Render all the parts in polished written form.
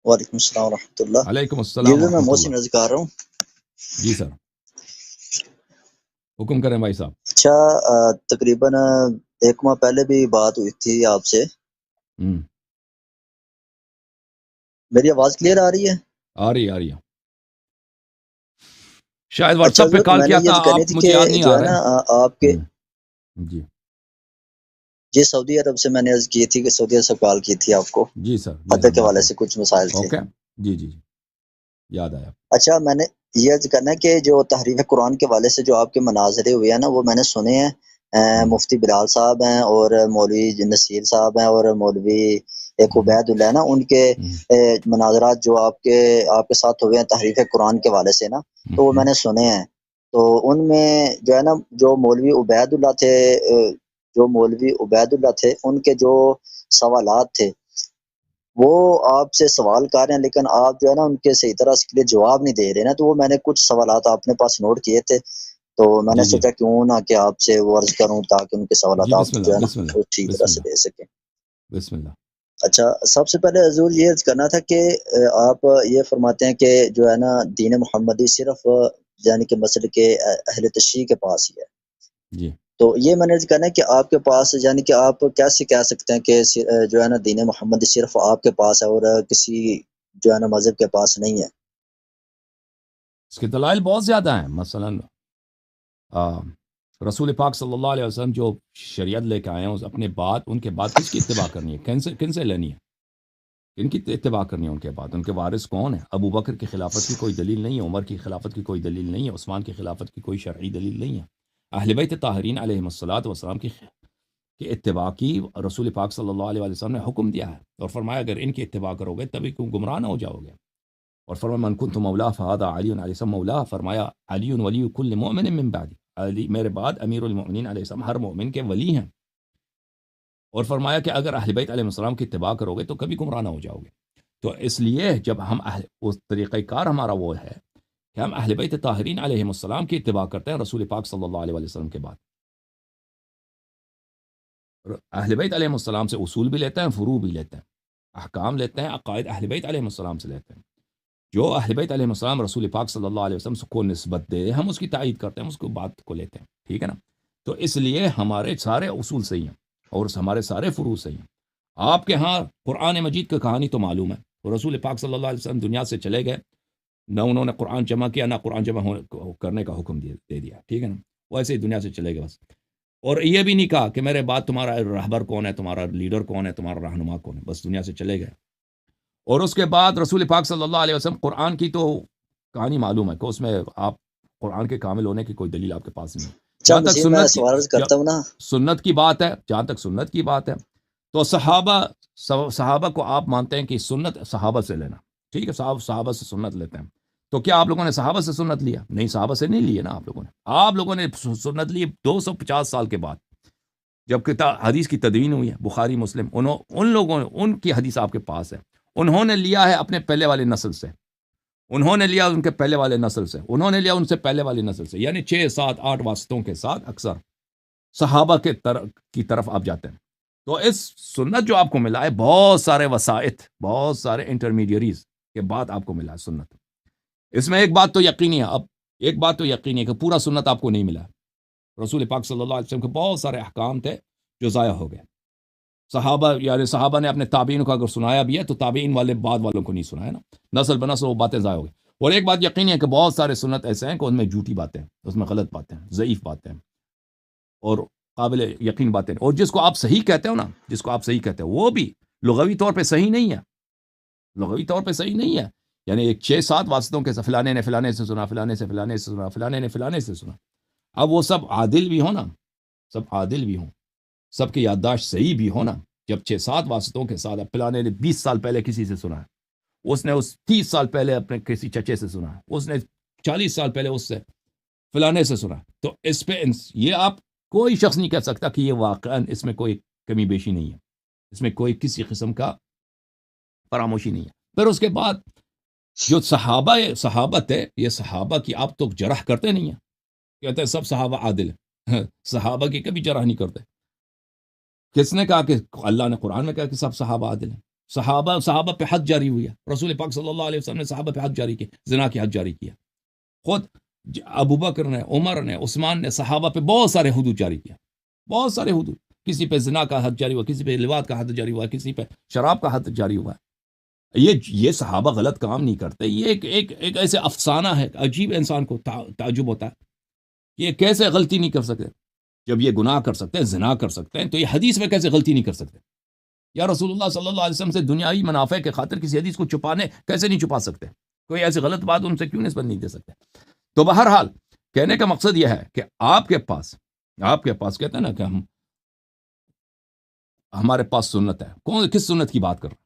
وعلیکم السلام ورحمۃ اللہ. علیکم جی السلام میں ورحمۃ محسن اللہ. رضی کر رہا ہوں. جی سر، حکم کریں بھائی صاحب. اچھا تقریباً 1 ماہ پہلے بھی بات ہوئی تھی آپ سے. ہم، میری آواز کلیئر آ رہی ہے؟ آ رہی ہے شاید اچھا واٹس ایپ پہ حضرت کال میں نے کیا یہ تھا کرنی آپ، تھی مجھے کہ یاد نہیں جو آ ہے رہا نا ہے. آپ کے جی جی سعودی عرب سے میں نے عرض کی تھی کہ سعودی عرب سے کال کی تھی آپ کو. جی سر، جی حد سر، کے بات حوالے ہے. سے کچھ مسائل تھے. اوکے، جی جی جی، یاد آیا. اچھا میں نے یہ عرض کرنا ہے کہ جو تحریف قرآن کے حوالے سے جو آپ کے مناظرے ہوئے ہیں نا وہ میں نے سنے ہیں. ہم، مفتی بلال صاحب ہیں اور مولوی نصیر صاحب ہیں اور مولوی ایک ہم، عبید اللہ ہے نا، ان کے ہم، مناظرات جو آپ کے ساتھ ہوئے ہیں تحریف قرآن کے حوالے سے نا، تو وہ میں ہم، نے سنے ہیں. تو ان میں جو ہے نا جو مولوی عبید اللہ تھے ان کے جو سوالات تھے وہ آپ سے سوال کر رہے ہیں، لیکن آپ جو ہے نا ان کے صحیح طرح سے لیے جواب نہیں دے رہے نا. تو وہ میں نے کچھ سوالات اپنے پاس نوٹ کیے تھے، تو میں نے جی جی سوچا کیوں نہ کہ آپ سے وہ عرض کروں تاکہ ان کے سوالات جی، آپ بسم جو اللہ ہے نا بسم اللہ وہ ٹھیک طرح بسم سے اللہ دے سکیں. بسم اللہ. اچھا سب سے پہلے حضور یہ عرض کرنا تھا کہ آپ یہ فرماتے ہیں کہ جو ہے نا دین محمدی صرف یعنی کہ مسئلے کے اہل تشیع کے پاس ہی ہے. جی تو یہ میں نے عرض کرنا ہے کہ آپ کے پاس یعنی کہ آپ کیسے کہہ سکتے ہیں کہ جو ہے نا دین محمدی صرف آپ کے پاس ہے اور کسی جو ہے نا مذہب کے پاس نہیں ہے. اس کے دلائل بہت زیادہ ہیں. مثلا رسول پاک صلی اللہ علیہ وسلم جو شریعت لے کے آئے ہیں، اپنے بعد ان کے بعد کس کی اتباع کرنی ہے؟ کن سے لینی ہے؟ کن کی اتباع کرنی ہے ان کے بعد؟ ان کے وارث کون ہے؟ ابو بکر کی خلافت کی کوئی دلیل نہیں ہے، عمر کی خلافت کی کوئی دلیل نہیں ہے، عثمان کی خلافت کی کوئی شرعی دلیل نہیں ہے. اہل بیت طاہرین علیہم الصلاۃ والسلام کی اتباع کی رسول پاک صلی اللہ علیہ وسلم نے حکم دیا ہے، اور فرمایا اگر ان کی اتباع کرو گے تبھی تم گمراہ نہ ہو جاؤ گے. اور فرمایا من کنت مولا فہذا علی علیہ السلام مولا، فرمایا علی ولی کل مؤمن من بعد، علی میرے بعد امیر المؤمنین علیہ السلام ہر مومن کے ولی ہیں. اور فرمایا کہ اگر اہل بیت علیہ السلام کی اتباع کرو گے تو کبھی گمراہ نہ ہو جاؤ گے. تو اس لیے جب ہم اس طریقہ کار ہمارا وہ ہے کہ ہم اہل بیت طاہرین علیہم السلام کی اتباع کرتے ہیں رسول پاک صلی اللہ علیہ وسلم کے بعد. اہل بیت علیہ السلام سے اصول بھی لیتے ہیں، فروع بھی لیتے ہیں، احکام لیتے ہیں، عقائد اہل بیت علیہ السلام سے لیتے ہیں. جو اہل بیت علیہ السلام رسول پاک صلی اللہ علیہ وسلم کو نسبت دے ہم اس کی تائید کرتے ہیں، اس کو بات کو لیتے ہیں. ٹھیک ہے نا؟ تو اس لیے ہمارے سارے اصول صحیح ہیں اور ہمارے سارے فروع صحیح ہیں. آپ کے ہاں قرآن مجید کی کہانی تو معلوم ہے. رسول پاک صلی اللہ علیہ وسلم دنیا سے چلے گئے، نہ انہوں نے قرآن جمع کیا نہ قرآن جمع کرنے کا حکم دے دیا. ٹھیک ہے نا؟ وہ ایسے ہی دنیا سے چلے گئے بس. اور یہ بھی نہیں کہا کہ میرے بعد تمہارا رہبر کون ہے، تمہارا لیڈر کون ہے، تمہارا رہنما کون ہے. بس دنیا سے چلے گئے. اور اس کے بعد رسول پاک صلی اللہ علیہ وسلم قرآن کی تو کہانی معلوم ہے کہ اس میں آپ قرآن کے کامل ہونے کی کوئی دلیل آپ کے پاس نہیں ہے. اچھا جہاں تک مجھے میں سوال عرض کرتا ہوں نا. سنت کی بات ہے، جہاں تک سنت کی بات ہے تو صحابہ کو آپ مانتے ہیں کہ سنت صحابہ سے لینا. ٹھیک ہے، صحابہ سے سنت لیتے ہیں. تو کیا آپ لوگوں نے صحابہ سے سنت لیا؟ نہیں، صحابہ سے نہیں لیے نا. آپ لوگوں نے سنت لی 250 سال کے بعد، جب حدیث کی تدوین ہوئی ہے، بخاری مسلم، ان لوگوں نے ان کی حدیث آپ کے پاس ہے. انہوں نے لیا ہے اپنے پہلے والے نسل سے، انہوں نے لیا ان کے پہلے والے نسل سے، انہوں نے لیا ان سے پہلے والی نسل سے، یعنی 6 7 8 واسطوں کے ساتھ اکثر صحابہ کی طرف آپ جاتے ہیں. تو اس سنت جو آپ کو ملا ہے بہت سارے وسائط، بہت سارے انٹرمیڈیریز کے بعد آپ کو ملا ہے سنت. اس میں ایک بات تو یقینی ہے، اب ایک بات تو یقینی ہے کہ پورا سنت آپ کو نہیں ملا. رسول پاک صلی اللہ علیہ وسلم کے بہت سارے احکام تھے جو ضائع ہو گئے. صحابہ نے اپنے تابعین کو اگر سنایا بھی ہے تو تابعین والے بعد والوں کو نہیں سنایا نا، نسل بنسل وہ باتیں ضائع ہو گئی. اور ایک بات یقینی ہے کہ بہت سارے سنت ایسے ہیں کہ ان میں جھوٹی باتیں، اس میں غلط باتیں، ضعیف باتیں اور قابل یقین باتیں. اور جس کو آپ صحیح کہتے ہو نا، جس کو آپ صحیح کہتے ہو وہ بھی لغوی طور پہ صحیح نہیں ہے، لغوی طور پہ صحیح نہیں ہے. یعنی ایک 6 7 واسطوں کے فلانے نے فلانے سے سنا، فلانے سے فلانے سے سنا، فلانے نے فلانے سے سنا. اب وہ سب عادل بھی ہو نا، سب عادل بھی ہوں، سب کی یادداشت صحیح بھی ہو نا. جب 6 7 واسطوں کے ساتھ فلانے نے 20 سال پہلے کسی سے سنا ہے، اس نے 30 سال پہلے اپنے کسی چچے سے سنا ہے، اس نے 40 سال پہلے اس سے فلانے سے سنا. تو اس پہ یہ آپ کوئی شخص نہیں کہہ سکتا کہ یہ واقعاً اس میں کوئی کمی بیشی نہیں ہے، اس میں کوئی کسی قسم کا فراموشی نہیں ہے. پھر اس کے بعد جو صحابت ہے، یہ صحابہ کی آپ تو جرح کرتے نہیں ہیں، کہتے ہیں سب صحابہ عادل ہیں. صحابہ کی کبھی جرح نہیں کرتے. کس نے کہا کہ اللہ نے قرآن میں کہا کہ سب صحابہ عادل ہیں؟ صحابہ پہ حد جاری ہوئی ہے، رسول پاک صلی اللہ علیہ وسلم نے صحابہ پہ حد جاری کی، زنا کی حد جاری کیا. خود ابو بکر نے، عمر نے، عثمان نے صحابہ پہ بہت سارے حدود جاری کیا، بہت سارے حدود. کسی پہ زنا کا حد جاری ہوا، کسی پہ لواط کا حد جاری ہوا، کسی پہ شراب کا حد جاری ہوا. یہ صحابہ غلط کام نہیں کرتے. یہ ایک ایسے افسانہ ہے، عجیب انسان کو تعجب ہوتا ہے کہ یہ کیسے غلطی نہیں کر سکتے. جب یہ گناہ کر سکتے ہیں، زنا کر سکتے ہیں، تو یہ حدیث میں کیسے غلطی نہیں کر سکتے؟ یا رسول اللہ صلی اللہ علیہ وسلم سے دنیاوی منافع کے خاطر کسی حدیث کو کیسے نہیں چھپا سکتے؟ کوئی ایسی غلط بات ان سے کیوں نسبت نہیں دے سکتے؟ تو بہرحال کہنے کا مقصد یہ ہے کہ آپ کے پاس کہتے ہیں نا کہ ہمارے پاس سنت ہے. کس سنت کی بات کر رہے ہیں؟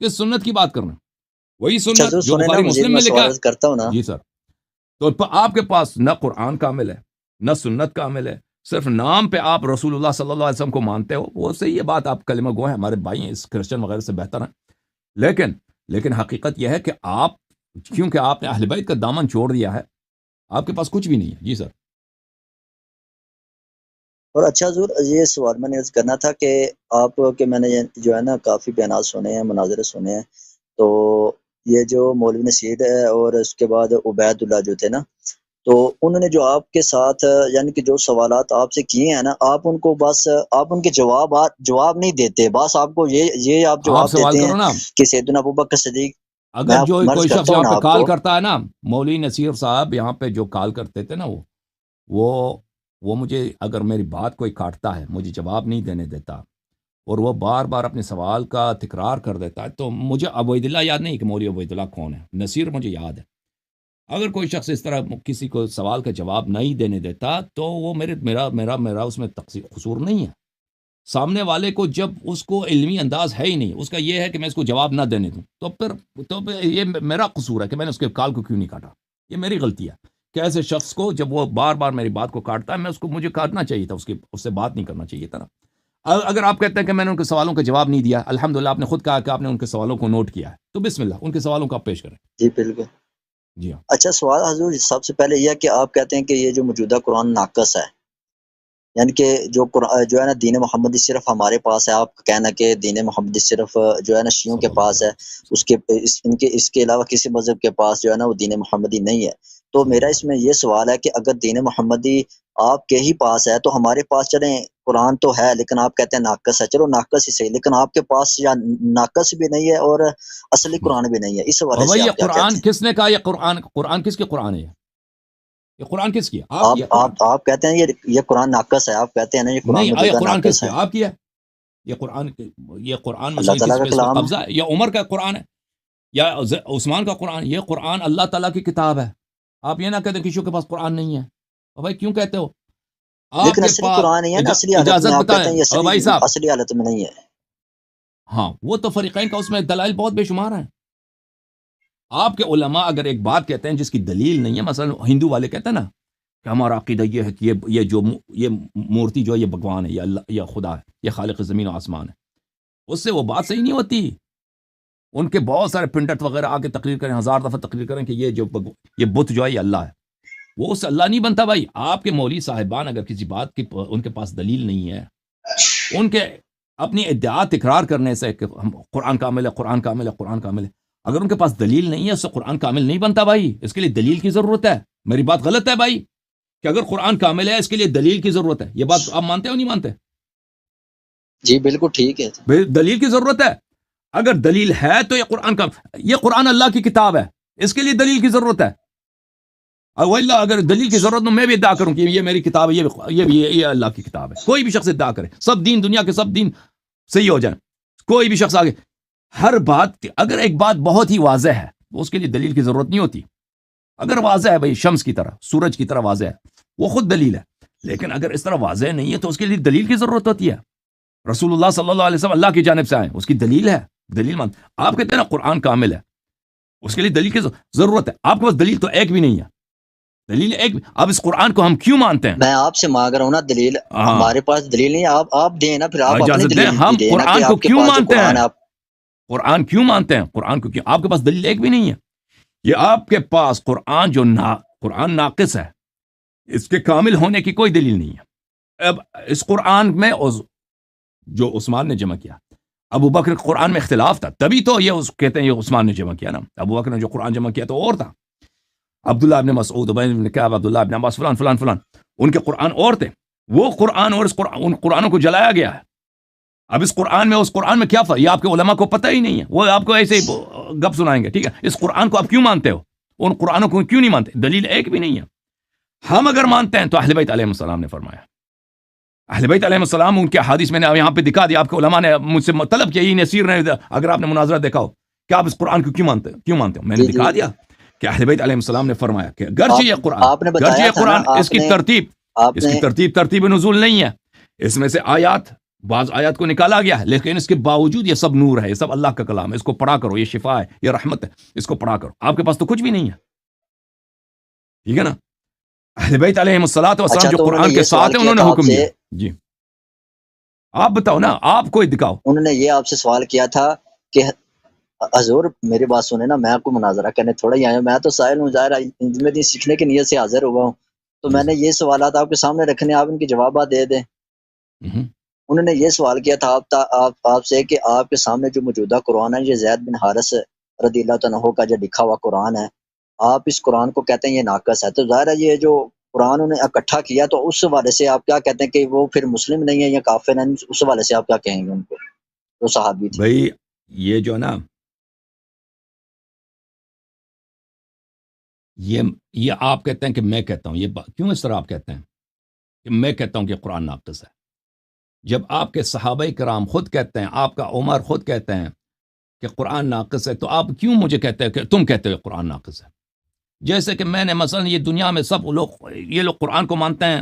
کس سنت کی بات کر رہے ہیں؟ وہی سنت جو بخاری مسلم میں لکھا ہے. جی سر. تو آپ کے پاس نہ قرآن کامل ہے، نہ سنت کامل ہے، صرف نام پہ آپ رسول اللہ صلی اللہ علیہ وسلم کو مانتے ہو. وہ صحیح ہے بات، آپ کلمہ گو ہیں، ہمارے بھائی ہیں، اس کرسچن وغیرہ سے بہتر ہیں. لیکن حقیقت یہ ہے کہ آپ، کیونکہ آپ نے اہل بیت کا دامن چھوڑ دیا ہے، آپ کے پاس کچھ بھی نہیں ہے. جی سر. اور اچھا حضور، یہ سوال میں نے عرض کرنا تھا کہ آپ کے میں نے جو ہے نا کافی بیانات سنے ہیں، مناظرے سنے ہیں. تو یہ جو مولوی نصیر ہے اور اس کے بعد عبید اللہ جو تھے نا، تو انہوں نے جو آپ کے ساتھ یعنی کہ جو سوالات آپ سے کیے ہیں نا، آپ ان کو بس آپ ان کے جواب نہیں دیتے، بس آپ کو یہ آپ جواب دیتے ہیں کہ سیدنا ابوبکر صدیق. اگر جو کوئی شخص یہاں پہ کال کرتا ہے نا، مولوی نصیر صاحب یہاں پہ جو کال کرتے تھے نا، وہ مجھے اگر میری بات کوئی کاٹتا ہے، مجھے جواب نہیں دینے دیتا، اور وہ بار بار اپنے سوال کا تکرار کر دیتا ہے، تو مجھے عبید اللہ یاد نہیں کہ مولوی عبید اللہ کون ہے، نصیر مجھے یاد ہے. اگر کوئی شخص اس طرح کسی کو سوال کا جواب نہیں دینے دیتا، تو وہ میرا اس میں قصور نہیں ہے. سامنے والے کو جب اس کو علمی انداز ہے ہی نہیں، اس کا یہ ہے کہ میں اس کو جواب نہ دینے دوں، تو پھر یہ میرا قصور ہے کہ میں نے اس کے کال کو کیوں نہیں کاٹا. یہ میری غلطی ہے کہ ایسے شخص کو جب وہ بار بار میری بات کو کاٹتا ہے، مجھے کاٹنا چاہیے تھا، اس سے بات نہیں کرنا چاہیے تھا نا. اگر آپ کہتے ہیں کہ میں نے ان کے سوالوں کا جواب نہیں دیا، الحمدللہ آپ نے خود کہا کہ آپ نے ان کے سوالوں کو نوٹ کیا ہے، تو بسم اللہ ان کے سوالوں کو آپ پیش کریں. جی بالکل. جی ہاں. اچھا سوال حضور، سب سے پہلے یہ کہ آپ کہتے ہیں کہ یہ جو موجودہ قرآن ناقص ہے، یعنی کہ جو ہے نا دین محمدی صرف ہمارے پاس ہے. آپ کا کہنا کہ دین محمدی صرف جو ہے نا شیعوں کے پاس ہے، اس کے علاوہ کسی مذہب کے پاس جو ہے نا وہ دین محمدی نہیں ہے. تو میرا اس میں یہ سوال ہے کہ اگر دین محمدی آپ کے ہی پاس ہے تو ہمارے پاس چلیں قرآن تو ہے، لیکن آپ کہتے ہیں ناقص ہے. چلو ناقص ہی صحیح، لیکن آپ کے پاس یا ناقص بھی نہیں ہے اور اصلی قرآن بھی نہیں ہے. اس حوالے سے آپ کیا کہتے ہیں؟ کس نے کہا یہ قرآن کس کی قرآن ہے؟ یہ قرآن کس کی؟ آپ کہتے ہیں یہ قرآن ناقص ہے، آپ کہتے ہیں نا یہ قرآن نہیں، قرآن کس کی؟ آپ کیا؟ یہ قرآن اللہ تعالیٰ کا کلام قبضہ ہے، یا عمر کا قرآن ہے، یا عثمان کا قرآن؟ یہ قرآن اللہ تعالیٰ کی کتاب ہے. آپ یہ نہ کہتے کسی کے پاس قرآن نہیں ہے. بھائی کیوں کہتے ہو؟ لیکن اصلی قرآن نہیں ہے نا، اصلی حالت میں آپ کہتے ہیں بھائی صاحب اصلی حالت میں نہیں ہے. ہاں، وہ تو فریقین کا اس میں دلائل بہت بے شمار ہیں. آپ کے علماء اگر ایک بات کہتے ہیں جس کی دلیل نہیں ہے، مثلا ہندو والے کہتے ہیں نا کہ ہمارا عقیدہ یہ ہے کہ یہ مورتی جو ہے یہ بھگوان ہے، یہ اللہ، یہ خدا ہے، یہ خالق زمین و آسمان ہے، اس سے وہ بات صحیح نہیں ہوتی. ان کے بہت سارے پنڈت وغیرہ آ کے تقریر کریں، 1000 دفعہ تقریر کریں کہ یہ بت جو ہے یہ اللہ ہے، وہ اس سے اللہ نہیں بنتا. بھائی آپ کے مولوی صاحبان اگر کسی بات کی ان کے پاس دلیل نہیں ہے، ان کے اپنی ادعا تکرار کرنے سے کہ قرآن کامل ہے، قرآن کامل ہے، قرآن کامل ہے، اگر ان کے پاس دلیل نہیں ہے اس سے قرآن کامل نہیں بنتا. بھائی اس کے لیے دلیل کی ضرورت ہے. میری بات غلط ہے بھائی کہ اگر قرآن کامل ہے اس کے لیے دلیل کی ضرورت ہے؟ یہ بات آپ مانتے ہو نہیں مانتے؟ جی بالکل ٹھیک ہے. دلیل کی ضرورت ہے. اگر دلیل ہے تو یہ قرآن اللہ کی کتاب ہے، اس کے لیے دلیل کی ضرورت ہے. اگر دلیل کی ضرورت میں بھی ادعا کروں کہ یہ میری کتاب ہے، یہ اللہ کی کتاب ہے، کوئی بھی شخص ادعا کرے، سب دین دنیا کے سب دین صحیح ہو جائیں، کوئی بھی شخص آگے ہر بات، اگر ایک بات بہت ہی واضح ہے تو اس کے لیے دلیل کی ضرورت نہیں ہوتی. اگر واضح ہے بھائی، شمس کی طرح، سورج کی طرح واضح ہے، وہ خود دلیل ہے. لیکن اگر اس طرح واضح نہیں ہے تو اس کے لیے دلیل کی ضرورت ہوتی ہے. رسول اللہ صلی اللہ علیہ وسلم اللہ کی جانب سے آئے، اس کی دلیل ہے، دلیل مان. آپ کہتے ہیں نا قرآن کامل ہے، اس کے لیے دلیل کی ضرورت ہے. آپ کے پاس دلیل تو ایک بھی نہیں ہے. دلیل ایک، اب اس قرآن کو ہم کیوں مانتے ہیں؟ میں آپ سے مانگ رہا ہوں نا دلیل. ہمارے پاس دلیل نہیں ہے، آپ دیں نا، پھر آپ اجازت دیں. ہم قرآن کو کیوں مانتے ہیں؟ قرآن کیوں مانتے ہیں؟ قرآن کو کیوں؟ آپ کے پاس دلیل ایک بھی نہیں ہے. یہ آپ کے پاس قرآن قرآن ناقص ہے، اس کے کامل ہونے کی کوئی دلیل نہیں ہے. اب اس قرآن میں جو عثمان نے جمع کیا، ابو بکر قرآن میں اختلاف تھا، تبھی تو یہ کہتے ہیں یہ عثمان نے جمع کیا نا. ابو بکر نے جو قرآن جمع کیا تو اور تھا. عبداللہ ابن مسعود، ابی بن کعب، عبداللہ ابن عباس، فلان فلان فلان، ان کے قرآن اور تھے. وہ قرآن اور اس قرآن، ان قرآنوں کو جلایا گیا ہے. اب اس قرآن میں اس قرآن میں کیا فرق؟ یہ آپ کے علماء کو پتہ ہی نہیں ہے، وہ آپ کو ایسے ہی گپ سنائیں گے. ٹھیک ہے، اس قرآن کو آپ کیوں مانتے ہو؟ ان قرآنوں کو کیوں نہیں مانتے؟ دلیل ایک بھی نہیں ہے. ہم اگر مانتے ہیں تو اہل بیت علیہ السلام نے فرمایا. اہل بیت علیہ السلام ان کے حدیث میں نے یہاں پہ دکھا دیا. آپ کے علماء نے مجھ سے طلب کیا، یہ نصیر نے، اگر آپ نے مناظرہ دیکھا ہو کہ آپ اس قرآن کو کیوں مانتے ہو، میں نے دکھا دیا کہ اہل بیت علیہ السلام نے فرمایا کہ گرچہ یہ قرآن اس کی ترتیب نزول نہیں ہے، اس میں سے بعض آیات کو نکالا گیا ہے، لیکن اس کے باوجود یہ سب نور ہے، یہ سب اللہ کا کلام ہے، اس کو پڑھا کرو، یہ شفا ہے، یہ رحمت ہے، اس کو پڑھا کرو. آپ کے پاس تو کچھ بھی نہیں ہے. ٹھیک ہے نا. اہل بیت علیہ السلام جو قرآن کے ساتھ ہیں انہوں نے حکم دیا. جی آپ بتاؤ نا، آپ کوئی دکھاؤ. انہوں نے یہ آپ سے سوال کیا تھا کہ حضور میری بات سنیں نا، میں آپ کو مناظرہ کرنے تھوڑا ہی آیا ہوں، میں تو سائل ہوں، ظاہر میں دین سیکھنے کی نیت سے حاضر ہوا ہوں، تو میں نے یہ سوالات آپ کے سامنے رکھنے، آپ ان کے جوابات دے دیں. انہوں نے یہ سوال کیا تھا آپ سے کہ آپ کے سامنے جو موجودہ قرآن ہے، یہ زید بن حارث رضی اللہ عنہ کا جو لکھا ہوا قرآن ہے، آپ اس قرآن کو کہتے ہیں یہ ناقص ہے. تو ظاہر ہے یہ جو قرآن انہوں نے اکٹھا کیا، تو اس حوالے سے آپ کیا کہتے ہیں کہ وہ پھر مسلم نہیں ہے یا کافر ہیں؟ اس حوالے سے آپ کیا کہیں گے ان کو، جو صحابی تھے؟ بھائی یہ جو نا، یہ آپ کہتے ہیں کہ میں کہتا ہوں، یہ کیوں اس طرح آپ کہتے ہیں کہ میں کہتا ہوں کہ قرآن ناقص ہے، جب آپ کے صحابہ کرام خود کہتے ہیں، آپ کا عمر خود کہتے ہیں کہ قرآن ناقص ہے، تو آپ کیوں مجھے کہتے ہیں کہ تم کہتے ہو قرآن ناقص ہے؟ جیسے کہ میں نے مثلا یہ دنیا میں سب لوگ، یہ لوگ قرآن کو مانتے ہیں،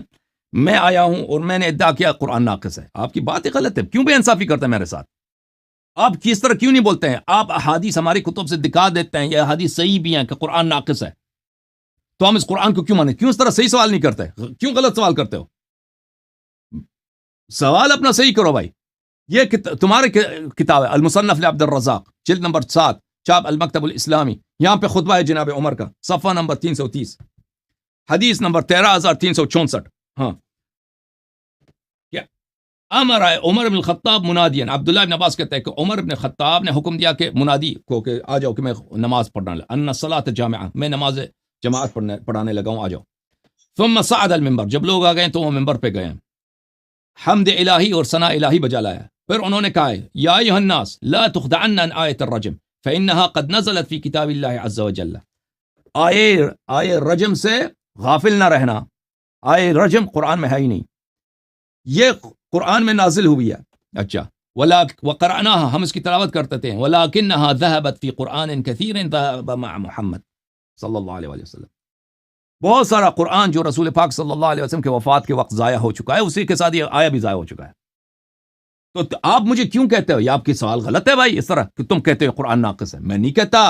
میں آیا ہوں اور میں نے ادعا کیا قرآن ناقص ہے. آپ کی بات ہی غلط ہے. کیوں بے انصافی کرتے ہیں میرے ساتھ؟ آپ کس طرح کیوں نہیں بولتے ہیں؟ آپ احادیث ہماری کتب سے دکھا دیتے ہیں، یہ احادیث صحیح بھی ہیں کہ قرآن ناقص ہے، تو ہم اس قرآن کو کیوں مانیں؟ کیوں اس طرح صحیح سوال نہیں کرتے؟ کیوں غلط سوال کرتے ہو؟ سوال اپنا صحیح کرو بھائی. یہ تمہارے کتاب ہے المصنف لعبد الرزاق، جلد نمبر 7، چاپ المکتب الاسلامی، یہاں پہ خطبہ ہے جناب عمر کا، صفحہ نمبر 330، حدیث نمبر 13364. ہاں، کیا امر عمر بن الخطاب منادین، عبداللہ بن عباس کہتے ہیں کہ عمر بن خطاب نے حکم دیا کہ منادی کو کہ آ جاؤ کہ میں نماز پڑھنا لگا، ان الصلاۃ جامعہ، میں نماز جماعت پڑھانے لگا ہوں، آ جاؤ. ثم صعد المنبر، جب لوگ آ گئے تو وہ ممبر پہ گئے، حمد الہی اور ثنا الہی بجا لایا. پھر انہوں نے کہا یا ایھا الناس لا تخدعن عن آیت الرجم فانها قد نزلت فی کتاب اللہ عز وجل. آیے رجم سے غافل نہ رہنا، آیے رجم قرآن میں ہے ہی نہیں، یہ قرآن میں نازل ہوئی ہے. اچھا، وقرأناها، ہم اس کی تلاوت کرتے تھے، ولکنها ذهبت فی قرآن کثیر ذهب مع محمد صلی اللہ علیہ وسلم. بہت سارا قرآن جو رسول پاک صلی اللہ علیہ وسلم کے وفات کے وقت ضائع ہو چکا ہے، اسی کے ساتھ یہ آیا بھی ضائع ہو چکا ہے. تو آپ مجھے کیوں کہتے ہو؟ یہ آپ کی سوال غلط ہے بھائی، اس طرح کہ تم کہتے ہو قرآن ناقص ہے. میں نہیں کہتا،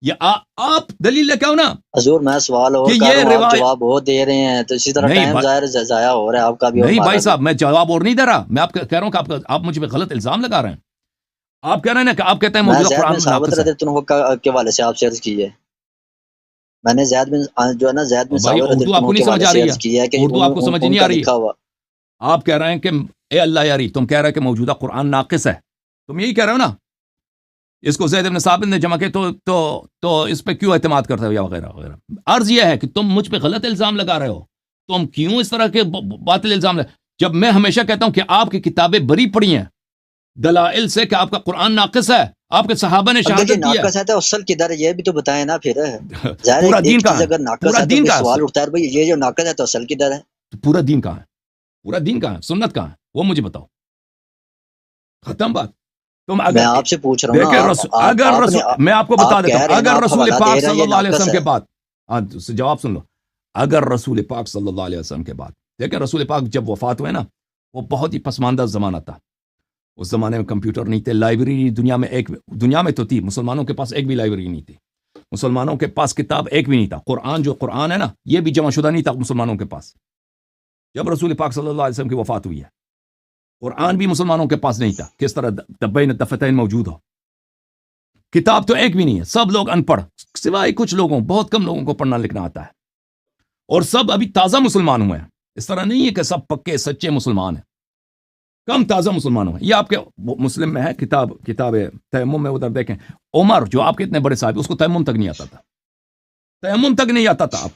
یہ آپ دلیل لے کے آؤ نا. حضور میں سوال اور کر رہا ہوں، آپ جواب وہ دے رہے ہیں، تو اسی طرح ٹائم ظاہر ضائع ہو رہا ہے آپ کا بھی. نہیں بھائی صاحب، میں جواب اور نہیں دے رہا، میں آپ کہہ رہا ہوں کہ آپ مجھ پہ غلط الزام لگا رہے ہیں. آپ کہہ رہے ہیں نا کہ آپ کہتے ہیں موجودہ قرآن ناقص ہے. کے حوالے سے آپ سے عرض کی ہے، میں نے زید بن جو ہے نا زید بن ثابت اردو آپ کو نہیں سمجھ آ رہی ہے، اردو آپ کو سمجھ نہیں آ رہی ہے. آپ کہہ رہے ہیں کہ اے اللہ یاری، تم کہہ رہے ہیں کہ موجودہ قرآن ناقص ہے، تم یہی کہہ رہے ہو نا. اس کو زید بن ثابت نے جمع کے تو اس پہ کیوں اعتماد کرتے ہو یا وغیرہ وغیرہ. عرض یہ ہے کہ تم مجھ پہ غلط الزام لگا رہے ہو، تم کیوں اس طرح کے باطل الزام جب میں ہمیشہ کہتا ہوں کہ آپ کی کتابیں بری پڑی ہیں دلائل سے کہ آپ کا قرآن ناقص ہے، آپ کے صحابہ نے شہادت دی ہے. ناقص ہے تو اصل کدھر ہے یہ بھی تو بتائیں نا. پھر پورا دین کہاں ہے؟ اگر ناقص ہے تو سوال اٹھتا ہے بھائی یہ جو ناقص ہے تو اصل کدھر ہے؟ پورا دین کہاں ہے؟ پورا دین کہاں ہے؟ سنت کہاں ہے؟ وہ مجھے بتاؤ. ختم بات. میں آپ سے پوچھ رہا ہوں، میں آپ کو بتا دیتا ہوں، اگر رسول پاک صلی اللہ علیہ وسلم کے بعد، جواب سن لو، اگر رسول پاک صلی اللہ علیہ وسلم کے بعد، دیکھیں رسول پاک جب وفات ہوئے نا، وہ بہت ہی پسماندہ زمانہ تھا. اس زمانے میں کمپیوٹر نہیں تھے، لائبریری دنیا میں تو تھی، مسلمانوں کے پاس ایک بھی لائبریری نہیں تھی، مسلمانوں کے پاس کتاب ایک بھی نہیں تھا. قرآن جو قرآن ہے نا، یہ بھی جمع شدہ نہیں تھا مسلمانوں کے پاس. جب رسول پاک صلی اللہ علیہ وسلم کی وفات ہوئی ہے، قرآن بھی مسلمانوں کے پاس نہیں تھا. کس طرح بین دفتین موجود ہو، کتاب تو ایک بھی نہیں ہے. سب لوگ ان پڑھ، سوائے کچھ لوگوں، بہت کم لوگوں کو پڑھنا لکھنا آتا ہے، اور سب ابھی تازہ مسلمان ہوئے ہیں. اس طرح نہیں ہے کہ سب پکے سچے مسلمان ہیں. کم تازہ مسلمانوں ہیں. یہ آپ کے مسلم میں ہے, کتاب تیمم میں ادھر دیکھیں. عمر جو آپ کے اتنے بڑے صاحب, اس کو تیمم تک نہیں آتا تھا, تیمم تک نہیں آتا تھا.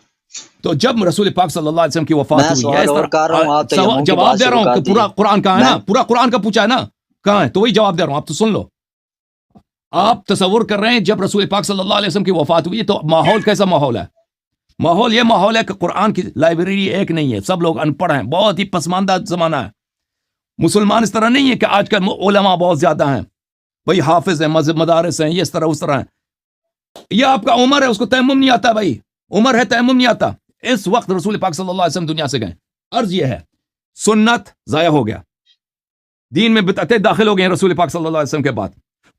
تو جب رسول پاک صلی اللہ علیہ وسلم کی وفات میں ہوئی ہے, سوال اس اور کر رہا ہوں, آپ طرح تیمم کی جواب بات دے رہا شروع ہوں کر کہ دی. پورا قرآن کہاں ہے نا, میں پورا قرآن کا پوچھا ہے نا کہاں ہے, تو وہی جواب دے رہا ہوں, آپ تو سن لو. آپ تصور کر رہے ہیں جب رسول پاک صلی اللہ علیہ وسلم کی وفات ہوئی تو ماحول کیسا ماحول ہے. ماحول یہ ماحول ہے کہ قرآن کی لائبریری ایک نہیں ہے, سب لوگ ان پڑھ ہیں, بہت ہی پسماندہ زمانہ ہے. مسلمان اس طرح نہیں ہے کہ آج کل علماء بہت زیادہ ہیں, بھائی حافظ ہیں, مدارس ہیں, یہ اس طرح اس طرح ہیں. یہ آپ کا عمر ہے, اس کو تیمم نہیں آتا. بھائی عمر ہے, تیمم نہیں آتا. اس وقت رسول پاک صلی اللہ علیہ وسلم دنیا سے گئے. عرض یہ ہے, سنت ضائع ہو گیا, دین میں بدعتیں داخل ہو گئی رسول پاک صلی اللہ علیہ وسلم کے بعد.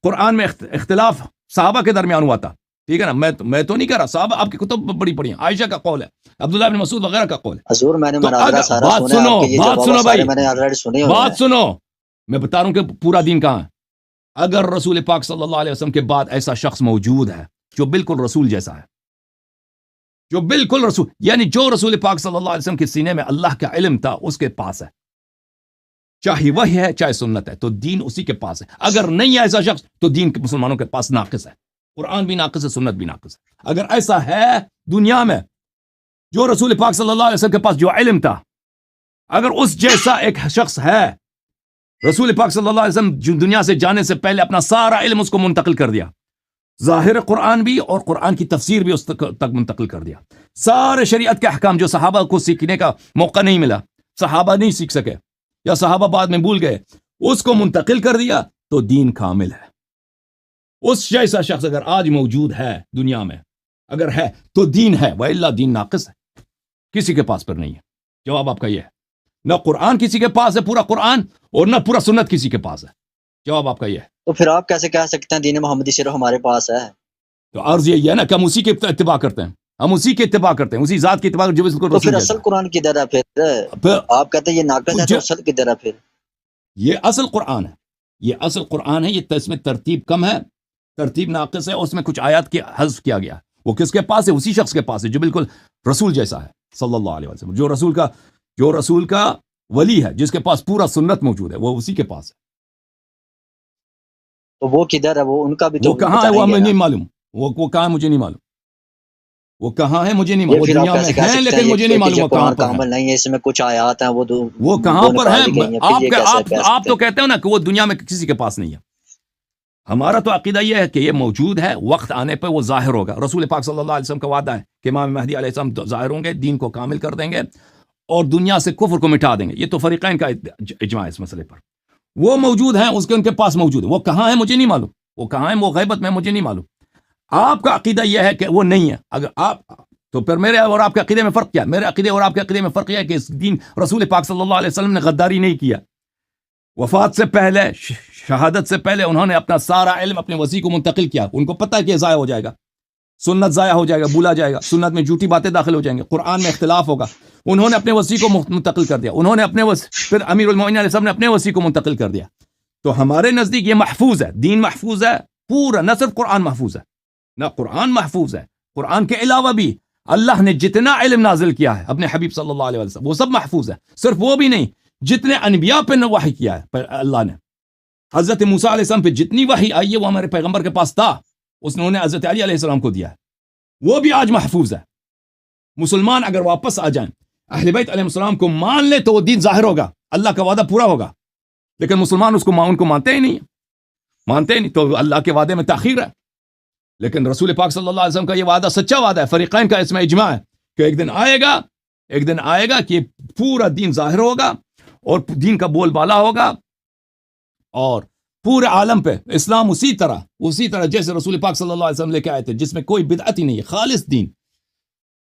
قرآن میں اختلاف صحابہ کے درمیان ہوا تھا, ٹھیک ہے نا, میں تو نہیں کہہ رہا, صحابہ آپ کی کتب بڑی پڑھی ہیں, عائشہ کا قول ہے, عبداللہ بن مسعود وغیرہ کا قول ہے. حضور میں نے تو مناظرہ سارا بات سنا, آپ سنو, کے یہ بات جواب سنو سارے بھائی, میں نے آلریڈی سنے ہوئے ہیں. بات سنو, میں بتا رہا ہوں کہ پورا دین کہاں ہے. اگر رسول پاک صلی اللہ علیہ وسلم کے بعد ایسا شخص موجود ہے جو بالکل رسول جیسا ہے, جو بالکل رسول, یعنی جو رسول پاک صلی اللہ علیہ وسلم کے سینے میں اللہ کا علم تھا اس کے پاس ہے, چاہے وہی ہے چاہے سنت ہے, تو دین اسی کے پاس ہے. اگر نہیں ہے ایسا شخص تو دین کے مسلمانوں کے پاس ناقص ہے, قرآن بھی ناقص ہے, سنت بھی ناقص ہے. اگر ایسا ہے دنیا میں جو رسول پاک صلی اللہ علیہ وسلم کے پاس جو علم تھا, اگر اس جیسا ایک شخص ہے, رسول پاک صلی اللہ علیہ وسلم جو دنیا سے جانے سے پہلے اپنا سارا علم اس کو منتقل کر دیا, ظاہر قرآن بھی اور قرآن کی تفسیر بھی اس تک منتقل کر دیا. سارے شریعت کے احکام جو صحابہ کو سیکھنے کا موقع نہیں ملا, صحابہ نہیں سیکھ سکے یا صحابہ بعد میں بھول گئے, اس کو منتقل کر دیا, تو دین کامل ہے. اس جیسا شخص اگر آج موجود ہے دنیا میں, اگر ہے تو دین ہے, وَإِلَّا دین ناقص ہے, کسی کے پاس پر نہیں ہے. جواب آپ کا یہ ہے, نہ قرآن کسی کے پاس ہے پورا قرآن, اور نہ پورا سنت کسی کے پاس ہے. جواب آپ کا یہ ہے. تو پھر آپ کیسے کہہ سکتے ہیں دین محمدی صرف ہمارے پاس ہے؟ تو عرض یہی ہے نا کہ ہم اسی کے اتباع کرتے ہیں, ہم اسی کے اتباع کرتے ہیں, اسی ذات کی اتباع جو بالکل تو رسول پھر جیسا اصل قرآن کدھر ہے پھر؟ پھر آپ کہتے ہیں یہ ناقص ہے, تو اصل کدھر ہے پھر؟ یہ اصل قرآن ہے, یہ اصل قرآن ہے. یہ اس میں ترتیب کم ہے, ترتیب ناقص ہے, اس میں کچھ آیات کی حذف کیا گیا. وہ کس کے پاس ہے؟ اسی شخص کے پاس ہے جو بالکل رسول جیسا ہے صلی اللہ علیہ وسلم, جو رسول کا ولی ہے, جس کے پاس پورا سنت موجود ہے, وہ اسی کے پاس ہے. تو وہ کدھر ہے؟ وہ ان کا بھی تو وہ کہاں ہے وہ بتائیں گے ہمیں نا. نہیں معلوم, وہ کہاں ہے مجھے نہیں معلوم, وہ کہاں ہے مجھے نہیں یہ معلوم. وہ پھر آپ دنیا میں کیسے کہہ ہیں سکتے لیکن ہیں مجھے نہیں معلوم یہ وہ کہاں قرآن پر کا ہیں. عمل نہیں ہے, اس میں کچھ آیات ہیں وہ کہاں پر نکال ہیں؟ دی گئی ہیں, پھر یہ کیسے کہہ آپ سکتے تو ہیں؟ کہتے ہو نا کہ وہ دنیا میں کسی کے پاس نہیں ہے. ہمارا تو عقیدہ یہ ہے کہ یہ موجود ہے, وقت آنے پہ وہ ظاہر ہوگا. رسول پاک صلی اللہ علیہ وسلم کا وعدہ ہے کہ امام مہدی علیہ السلام ظاہر ہوں گے, دین کو کامل کر دیں گے اور دنیا سے کفر کو مٹا دیں گے. یہ تو فریقین کا اجماع ہے اس مسئلے پر. وہ موجود ہیں, ان کے پاس موجود ہے. وہ کہاں ہے مجھے نہیں معلوم, وہ کہاں ہے, وہ غیبت میں مجھے نہیں معلوم. آپ کا عقیدہ یہ ہے کہ وہ نہیں ہے. اگر آپ تو پھر میرے اور آپ کے عقیدے میں فرق کیا؟ میرے عقیدے اور آپ کے عقیدے میں فرق یہ ہے کہ اس دین رسول پاک صلی اللہ علیہ وسلم نے غداری نہیں کیا. وفات سے پہلے, شہادت سے پہلے انہوں نے اپنا سارا علم اپنے وصی کو منتقل کیا. ان کو پتہ ہے کہ یہ ضائع ہو جائے گا, سنت ضائع ہو جائے گا, بولا جائے گا, سنت میں جھوٹی باتیں داخل ہو جائیں گے, قرآن میں اختلاف ہوگا. انہوں نے اپنے وصی کو منتقل کر دیا. انہوں نے اپنے پھر امیر المومنین علیہ السلام نے اپنے وصی کو منتقل کر دیا. تو ہمارے نزدیک یہ محفوظ ہے, دین محفوظ ہے پورا, نہ صرف قرآن محفوظ ہے, نہ قرآن محفوظ ہے, قرآن کے علاوہ بھی اللہ نے جتنا علم نازل کیا ہے اپنے حبیب صلی اللہ علیہ وسلم, وہ سب محفوظ ہے. صرف وہ بھی نہیں, جتنے انبیاء پہ وحی کیا ہے اللہ نے, حضرت موسیٰ علیہ السلام پہ جتنی وحی آئی ہے وہ ہمارے پیغمبر کے پاس تھا, اس نے حضرت علی علیہ السلام کو دیا ہے, وہ بھی آج محفوظ ہے. مسلمان اگر واپس آ جائیں, اہل بیت علیہ السلام کو مان لے تو وہ دین ظاہر ہوگا, اللہ کا وعدہ پورا ہوگا. لیکن مسلمان ان کو مانتے ہی نہیں, تو اللہ کے وعدے میں تاخیر ہے. لیکن رسول پاک صلی اللہ علیہ وسلم کا یہ وعدہ سچا وعدہ ہے, فریقین کا اس میں اجماع ہے کہ ایک دن آئے گا کہ پورا دین ظاہر ہوگا اور دین کا بول بالا ہوگا, اور پورے عالم پہ اسلام اسی طرح جیسے رسول پاک صلی اللہ علیہ وسلم لے کے آئے تھے, جس میں کوئی بدعت ہی نہیں ہے, خالص دین,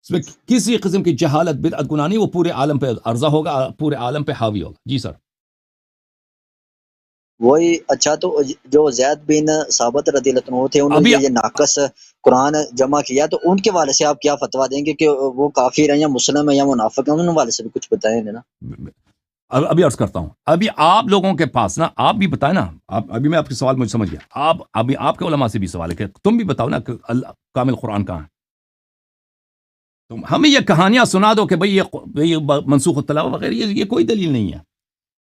اس میں کسی قسم کی جہالت بدعت گناہ نہیں, وہ پورے عالم پہ عرضہ ہوگا, پورے عالم پہ حاوی ہوگا. جی سر. وہی. اچھا, تو جو زید بن ثابت رضی اللہ عنہ تھے, انہوں نے یہ ناقص قرآن جمع کیا, تو ان کے والے سے آپ کیا فتویٰ دیں گے کہ وہ کافر ہیں یا مسلم ہیں یا منافق ہیں؟ ان والے سے بھی کچھ بتائیں گے نا. ابھی عرض کرتا ہوں, ابھی آپ لوگوں کے پاس نا, آپ بھی بتائیں نا, ابھی میں آپ کے سوال مجھے سمجھ گیا, ابھی آپ کے علماء سے بھی سوال ہے کہ تم بھی بتاؤ نا کہ کامل قرآن کہاں ہے. تم ہمیں یہ کہانیاں سنا دو کہ بھئی یہ منسوخ التلاوہ وغیرہ, یہ کوئی دلیل نہیں ہے.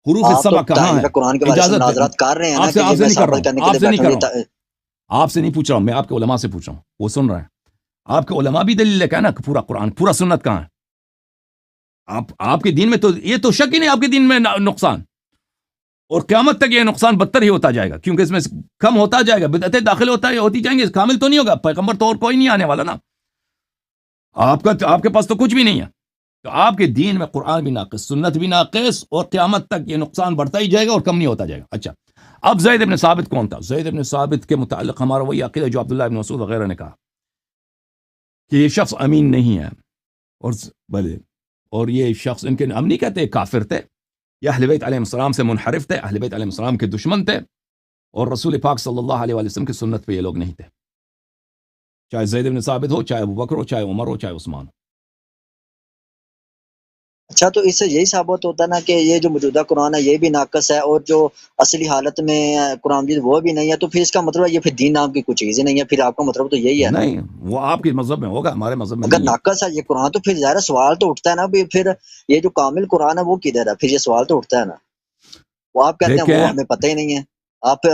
حروف آپ تو السبع کہاں تحریف ہے؟ قرآن کے بارے سے اجازت مناظرات کر رہے ہیں نا آپ سے کہ یہ آپ سے میں نہیں کر رہا ثابت کرنے ہوں، کے آپ لیے سے نہیں بیٹھوں کر رہا گی. ہوں، آپ سے نہیں پوچھ رہا ہوں، میں آپ کے علماء سے پوچھ رہا ہوں، وہ سن رہے ہیں. آپ کے علماء بھی دلیل لے کے نا کہ پورا قرآن پورا سنت کہاں ہے؟ آپ کے دین میں تو یہ تو شک ہی نہیں آپ کے دین میں نقصان، اور قیامت تک یہ نقصان بدتر ہی ہوتا جائے گا، کیونکہ اس میں کم ہوتا جائے گا، بدعتیں داخل ہوتی جائیں گے، کامل تو نہیں ہوگا، پیغمبر تو اور کوئی نہیں آنے والا نا. آپ کے پاس تو کچھ بھی نہیں ہے، تو آپ کے دین میں قرآن بھی ناقص، سنت بھی ناقص، اور قیامت تک یہ نقصان بڑھتا ہی جائے گا اور کم نہیں ہوتا جائے گا. اچھا، اب زید بن ثابت کون تھا؟ زید بن ثابت کے متعلق ہمارا وہی عقیدہ جو عبداللہ بن مسعود وغیرہ نے کہا کہ یہ شخص امین نہیں ہے، اور یہ شخص ان کے ہم نہیں کہتے کافر تھے، یہ اہل بیت علیہ السلام سے منحرف تھے، اہل بیت علیہ السلام کے دشمن تھے، اور رسول پاک صلی اللہ علیہ وسلم کی سنت پہ یہ لوگ نہیں تھے، چاہے زید بن ثابت ہو، چاہے ابو بکر ہو، چاہے عمر ہو، چاہے عثمان ہو. اچھا، تو اس سے یہی ثابت ہوتا ہے نا کہ یہ جو موجودہ قرآن ہے یہ بھی ناقص ہے، اور جو اصلی حالت میں قرآن مجید وہ بھی نہیں ہے، تو پھر اس کا مطلب ہے یہ پھر دین نام کی کچھ چیز ہی نہیں ہے، پھر آپ کا مطلب تو یہی ہے نا. نہیں، وہ آپ کے مذہب میں ہوگا، ہمارے مذہب میں اگر نہیں ہے. ناقص ہے یہ قرآن تو پھر ظاہر سوال تو اٹھتا ہے نا پھر یہ جو کامل قرآن ہے وہ کدھر ہے؟ پھر یہ سوال تو اٹھتا ہے نا. وہ آپ کہتے ہیں دیکھیں، وہ ہمیں پتہ ہی نہیں ہے، آپ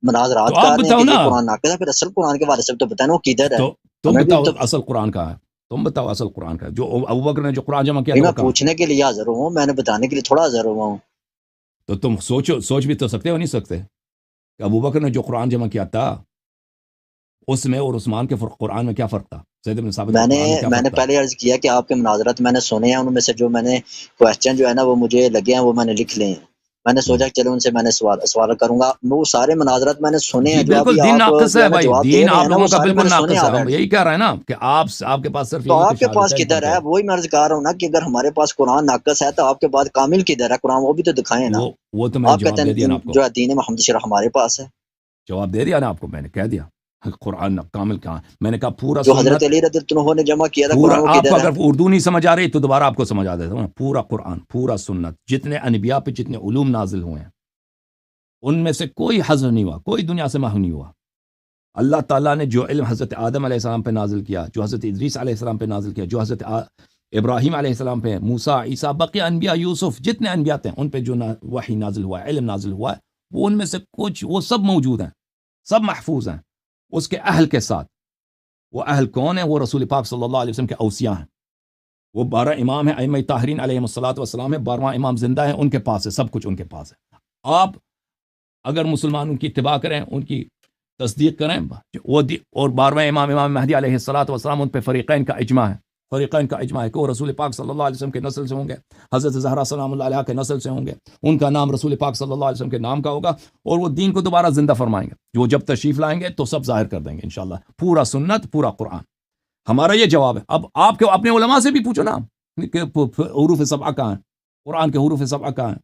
مناظرات تو آپ کر رہے ہیں بتاؤ کہ یہ نا، قرآن ناقص ہے، پھر اصل قرآن کے بارے سے تو بتائیں وہ کدھر ہے. تو تم ہمیں بھی بتاؤ تو اصل قرآن کہاں ہے، تم بتاؤ اصل قرآن کا جو ابو بکر نے جو قرآن جمع کیا نہیں، تھا میں وہ کہاں؟ پوچھنے کے لیے حاضر ہوں، میں نے بتانے کے لیے تھوڑا حاضر ہوا ہوں. تو تم سوچ بھی تو سکتے ہو نہیں سکتے کہ ابو بکر نے جو قرآن جمع کیا تھا اس میں اور عثمان کے قرآن میں کیا فرق تھا، زید بن ثابت کے قرآن میں کیا میں نے فرق تھا؟ پہلے عرض کیا کہ آپ کے مناظرات میں نے سنے ہیں، ان میں سے جو میں نے کوشچن جو ہے نا وہ مجھے لگے ہیں وہ میں نے لکھ لے ہیں. میں نے سوچا کہ چلو ان سے میں نے سوال کروں گا. وہ سارے مناظرات میں نے سنے جی ہیں، جو ابھی بالکل، دین آپ ناقص جو ہے ہے نا بھائی، جواب دے دین رہے آپ ہیں نا وہ لوگوں کا سارے میں بالکل نے سنے ناقص ہے. ہم آلریڈی. یہی کہہ رہے ہیں نا کہ آپ کے پاس صرف تو یہی آپ کے پاس شہادتین کدھر پہنچے. ہے؟ وہی میں عرض کر رہا ہوں نا کہ اگر ہمارے پاس قرآن ناقص ہے تو آپ کے پاس کامل کدھر ہے قرآن؟ وہ بھی تو دکھائیں نا. وہ تو میں نے آپ کہتے جواب دے دیا نا ہیں آپ کو، جو ہے دین محمد شرح ہمارے پاس ہے. جواب دے دیا نا آپ کو، میں نے کہہ دیا قرآن کامل کہاں، میں نے کہا پورا جو حضرت سنت، علی رضی اللہ عنہ نے جمع کیا تھا پورا. قرآن وہ آپ کو کدھر ہے؟ اگر اردو نہیں سمجھ آ رہی تو دوبارہ آپ کو سمجھا دیتا ہوں. پورا قرآن، پورا سنت، جتنے انبیاء پہ جتنے علوم نازل ہوئے ہیں ان میں سے کوئی حذف نہیں ہوا، کوئی دنیا سے محو نہیں ہوا. اللہ تعالیٰ نے جو علم حضرت آدم علیہ السلام پہ نازل کیا، جو حضرت ادریس علیہ السلام پہ نازل کیا، جو حضرت ابراہیم علیہ السلام پہ، موسیٰ، عیسیٰ، بقیہ انبیاء، یوسف، جتنے انبیاء تھے ان پہ جو وحی نازل ہوا ہے، علم نازل ہوا ہے، وہ ان میں سے کچھ وہ سب موجود ہیں، سب محفوظ ہیں اس کے اہل کے ساتھ. وہ اہل کون ہیں؟ وہ رسول پاک صلی اللہ علیہ وسلم کے اوصیاء ہیں. وہ 12 امام ہیں، ائمہ طاہرین علیہم الصلوۃ والسلام ہیں، 12واں امام زندہ ہیں، ان کے پاس ہے سب کچھ، ان کے پاس ہے. آپ اگر مسلمان ان کی اتباع کریں، ان کی تصدیق کریں، اور 12واں امام مہدی علیہ الصلوۃ والسلام، ان پہ فریقین کا اجماع ہے، فریقین کا اجماع ہے کہ وہ رسول پاک صلی اللہ علیہ وسلم کے نسل سے ہوں گے، حضرت زہرا سلام اللہ علیہ کے نسل سے ہوں گے، ان کا نام رسول پاک صلی اللہ علیہ وسلم کے نام کا ہوگا، اور وہ دین کو دوبارہ زندہ فرمائیں گے. وہ جب تشریف لائیں گے تو سب ظاہر کر دیں گے انشاءاللہ، پورا سنت، پورا قرآن. ہمارا یہ جواب ہے. اب آپ کے اپنے علماء سے بھی پوچھو نا کہ حروف سبعہ کہاں ہیں، قرآن کے حروف سبعہ کہاں ہیں.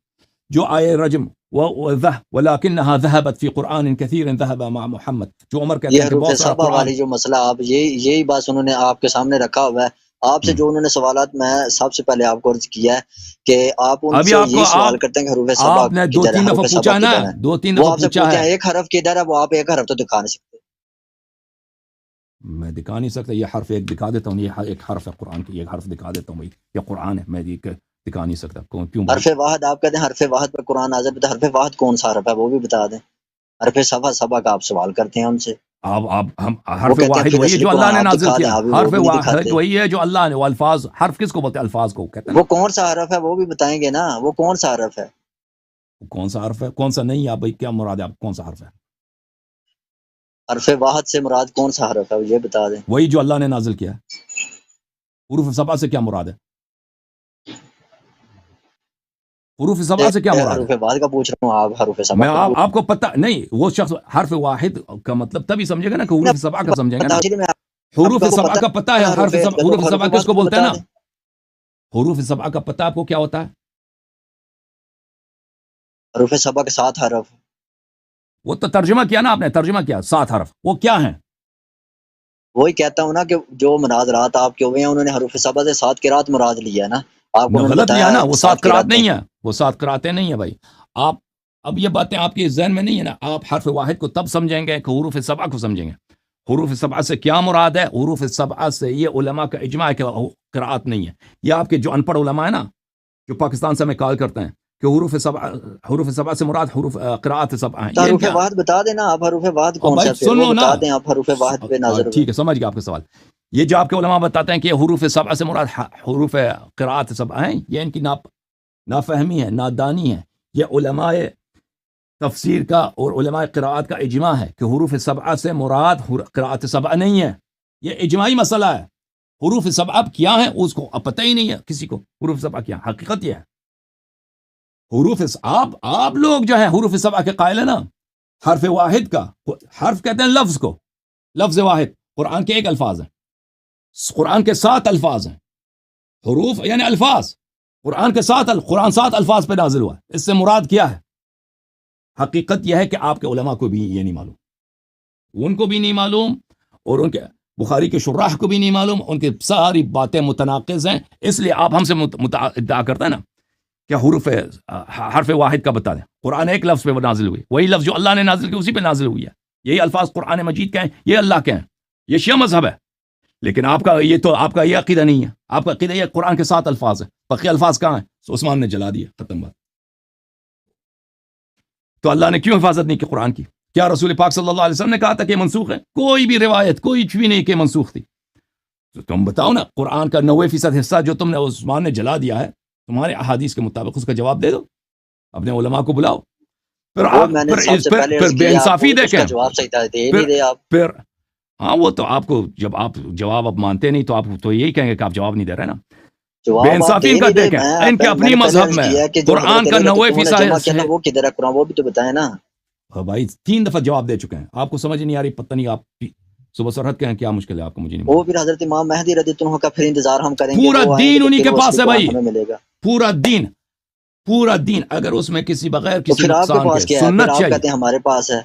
جو آئے رجم ولکنها ذهبت في قرآن كثير ذهب مع محمد، جو عمر کہتے یہ ہیں کہ حروف بہت سارا سبا قرآن. والی جو مسئلہ آپ یہی بات انہوں نے آپ کے سامنے رکھا ہوا ہے. آپ سے جو انہوں نے سوالات میں سب سے پہلے آپ کو عرض کیا ہے کہ آپ ان ابھی سے آپ یہی کو سوال کرتے ہیں کہ حروف سبا آپ نے کدھر ہے، 2-3 حروف دفعہ سبا پوچھا ہے نا، کدھر ہے. 2-3 وہ دفعہ آپ سے پوچھا پوچھتے ہے. ہیں ایک حرف کدھر ہے، وہ آپ ایک حرف تو دکھا نہیں سکتے. میں دکھا نہیں سکتا، یہ حرف ایک دکھا دیتا ہوں، یہ ایک حرف ہے قرآن کی، ایک حرف دکھا دیتا ہوں بھائی، یہ قرآن ہے، میں دکھا نہیں سکتا. کیوں بھائی؟ حرف واحد آپ کہتے ہیں حرف واحد پر قرآن نازل ہوتا ہے، حرف واحد کون سا حرف ہے وہ بھی بتا دیں. حرف سبا کا آپ سوال کرتے ہیں ہم سے، ہم وہ حرف کہتے ہیں واحد پھر وہی ہے اصلی جو اللہ قرآن نے آپ نازل دکھا دیں، کیا، ابھی وہ حرف بھی نہیں واحد دکھاتے. وہی ہے جو اللہ نے، وہ الفاظ، حرف کس کو بولتے ہیں؟ الفاظ کو کہتے ہیں وہ نا. کون سا حرف ہے وہ بھی بتائیں گے نا، وہ کون سا حرف ہے؟ کون سا حرف ہے، کون سا نہیں ہے بھائی، کیا مراد ہے آپ، کون سا حرف ہے؟ حرف واحد سے مراد کون سا حرف ہے یہ بتا دیں. وہی جو اللہ نے نازل کیا. حروف سبعہ سے کیا مراد ہے؟ حروف سبعہ سے کیا مراد ہے؟ حروف واحد کا پوچھ رہا ہوں، آپ حروف سبا میں کا پوچھ آپ کو پتہ نہیں، وہ شخص حرف واحد کا مطلب تبھی سمجھے گا نا کہ رہے حروف سبعہ کا سمجھیں گے نا. ہیں. حروف آپ کو سبعہ کا پتہ ہے، حروف سبعہ کس واحد کو کو بولتے ہیں بتا نا؟ دیں. حروف سبعہ کا پتہ آپ کو کیا ہوتا ہے؟ حروف سبا کے 7 حرف. وہ تو ترجمہ کیا نا آپ نے، ترجمہ کیا 7 حرف، وہ کیا ہیں؟ وہی کہتا ہوں نا کہ جو مناظرات آپ کے ہوئے ہیں انہوں نے حروف سبا سے 7 قرات مراد لیا ہے نا. آپ کو میں انہوں نے غلط لیا بتایا نا، وہ 7 قرات قراتیں. نہیں ہے، وہ 7 قراتیں نہیں ہے بھائی. آپ اب یہ باتیں آپ کے ذہن میں نہیں ہے نا، آپ حرف واحد کو تب سمجھیں گے کہ حروف سبعہ کو سمجھیں گے. حروف سبعہ سے کیا مراد ہے؟ حروف سبعہ سے یہ علماء کا اجماع ہے کہ قرات نہیں ہے. یہ آپ کے جو ان پڑھ علماء ہیں نا، جو پاکستان سے ہمیں کال کرتے ہیں کہ حروف سبع سے مراد حروف قراءت سبع ہیں. حروف واحد بتا دینا آپ، حروف واحد کون سا سن لو نا، بتا دیں آپ، حروف واحد پہ نازل ہوئے. ٹھیک ہے سمجھ گیا آپ کا سوال. یہ جو آپ کے علماء بتاتے ہیں کہ حروف سبع سے مراد حروف قراءت سبع ہیں، یہ ان کی نافہمی ہے، نادانی ہے. یہ علماء تفسیر کا اور علماء قراءت کا اجماع ہے کہ حروف سبع سے مراد قراءت سبع نہیں ہے. یہ اجماعی مسئلہ ہے. حروف سبع کیا ہے اس کو اب پتہ ہی نہیں ہے کسی کو. حروف سبع کیا حقیقت یہ ہے. حروف آپ لوگ جو ہے حروف سبع کے قائل ہیں نا، حرف واحد کا، حرف کہتے ہیں لفظ کو، لفظ واحد. قرآن کے ایک الفاظ ہیں، قرآن کے 7 الفاظ ہیں. حروف یعنی الفاظ. قرآن کے 7 الفاظ پہ نازل ہوا ہے. اس سے مراد کیا ہے؟ حقیقت یہ ہے کہ آپ کے علماء کو بھی یہ نہیں معلوم، ان کو بھی نہیں معلوم، اور ان کے بخاری کے شراح کو بھی نہیں معلوم. ان کی ساری باتیں متناقض ہیں. اس لیے آپ ہم سے ادعا کرتے ہیں نا کہ حرف واحد کا بتا دیں. قرآن ایک لفظ پہ نازل ہوئی، وہی لفظ جو اللہ نے نازل کیا اسی پہ نازل ہوئی ہے. یہی الفاظ قرآن مجید کے ہیں، یہ اللہ کے ہیں. یہ شیعہ مذہب ہے. لیکن آپ کا یہ عقیدہ نہیں ہے. آپ کا عقیدہ یہ قرآن کے 7 الفاظ ہیں، باقی الفاظ کہاں ہیں؟ عثمان نے جلا دیا، ختم بات. تو اللہ نے کیوں حفاظت نہیں کی قرآن کی؟ کیا رسول پاک صلی اللہ علیہ وسلم نے کہا تھا کہ منسوخ ہے؟ کوئی بھی روایت کوئی بھی نہیں کہ منسوخ تھی. تو تم بتاؤ نا، قرآن کا 90% حصہ جو تم نے عثمان نے جلا دیا ہے، تمہارے احادیث کے مطابق اس کا جواب دے دو. اپنے علماء کو بلاؤ. پھر بے انصافی دیکھیں. پھر ہاں وہ تو آپ کو جب آپ جواب اب مانتے نہیں تو آپ تو یہی کہیں گے کہ آپ جواب نہیں دے رہے نا. بے انصافی کا دیکھیں. ان کے اپنی مذہب میں قرآن کا 90% وہ کدھر ہے قرآن، وہ بھی تو بتائیں نا. بھائی 3 دفعہ جواب دے چکے ہیں، آپ کو سمجھ نہیں آ رہی. پتہ نہیں آپ صبح سرحد کے ہیں، کیا مشکل ہے آپ کو؟ مجھے نہیں. وہ پھر حضرت امام مہدی رضی اللہ عنہ کا پھر انتظار ہم کریں گے. پورا دین انہی کے پاس ہے بھائی، پورا دین. اگر اس میں کسی بغیر کسی نقصان کے سنت چاہیے. کہتے ہیں ہمارے پاس ہے.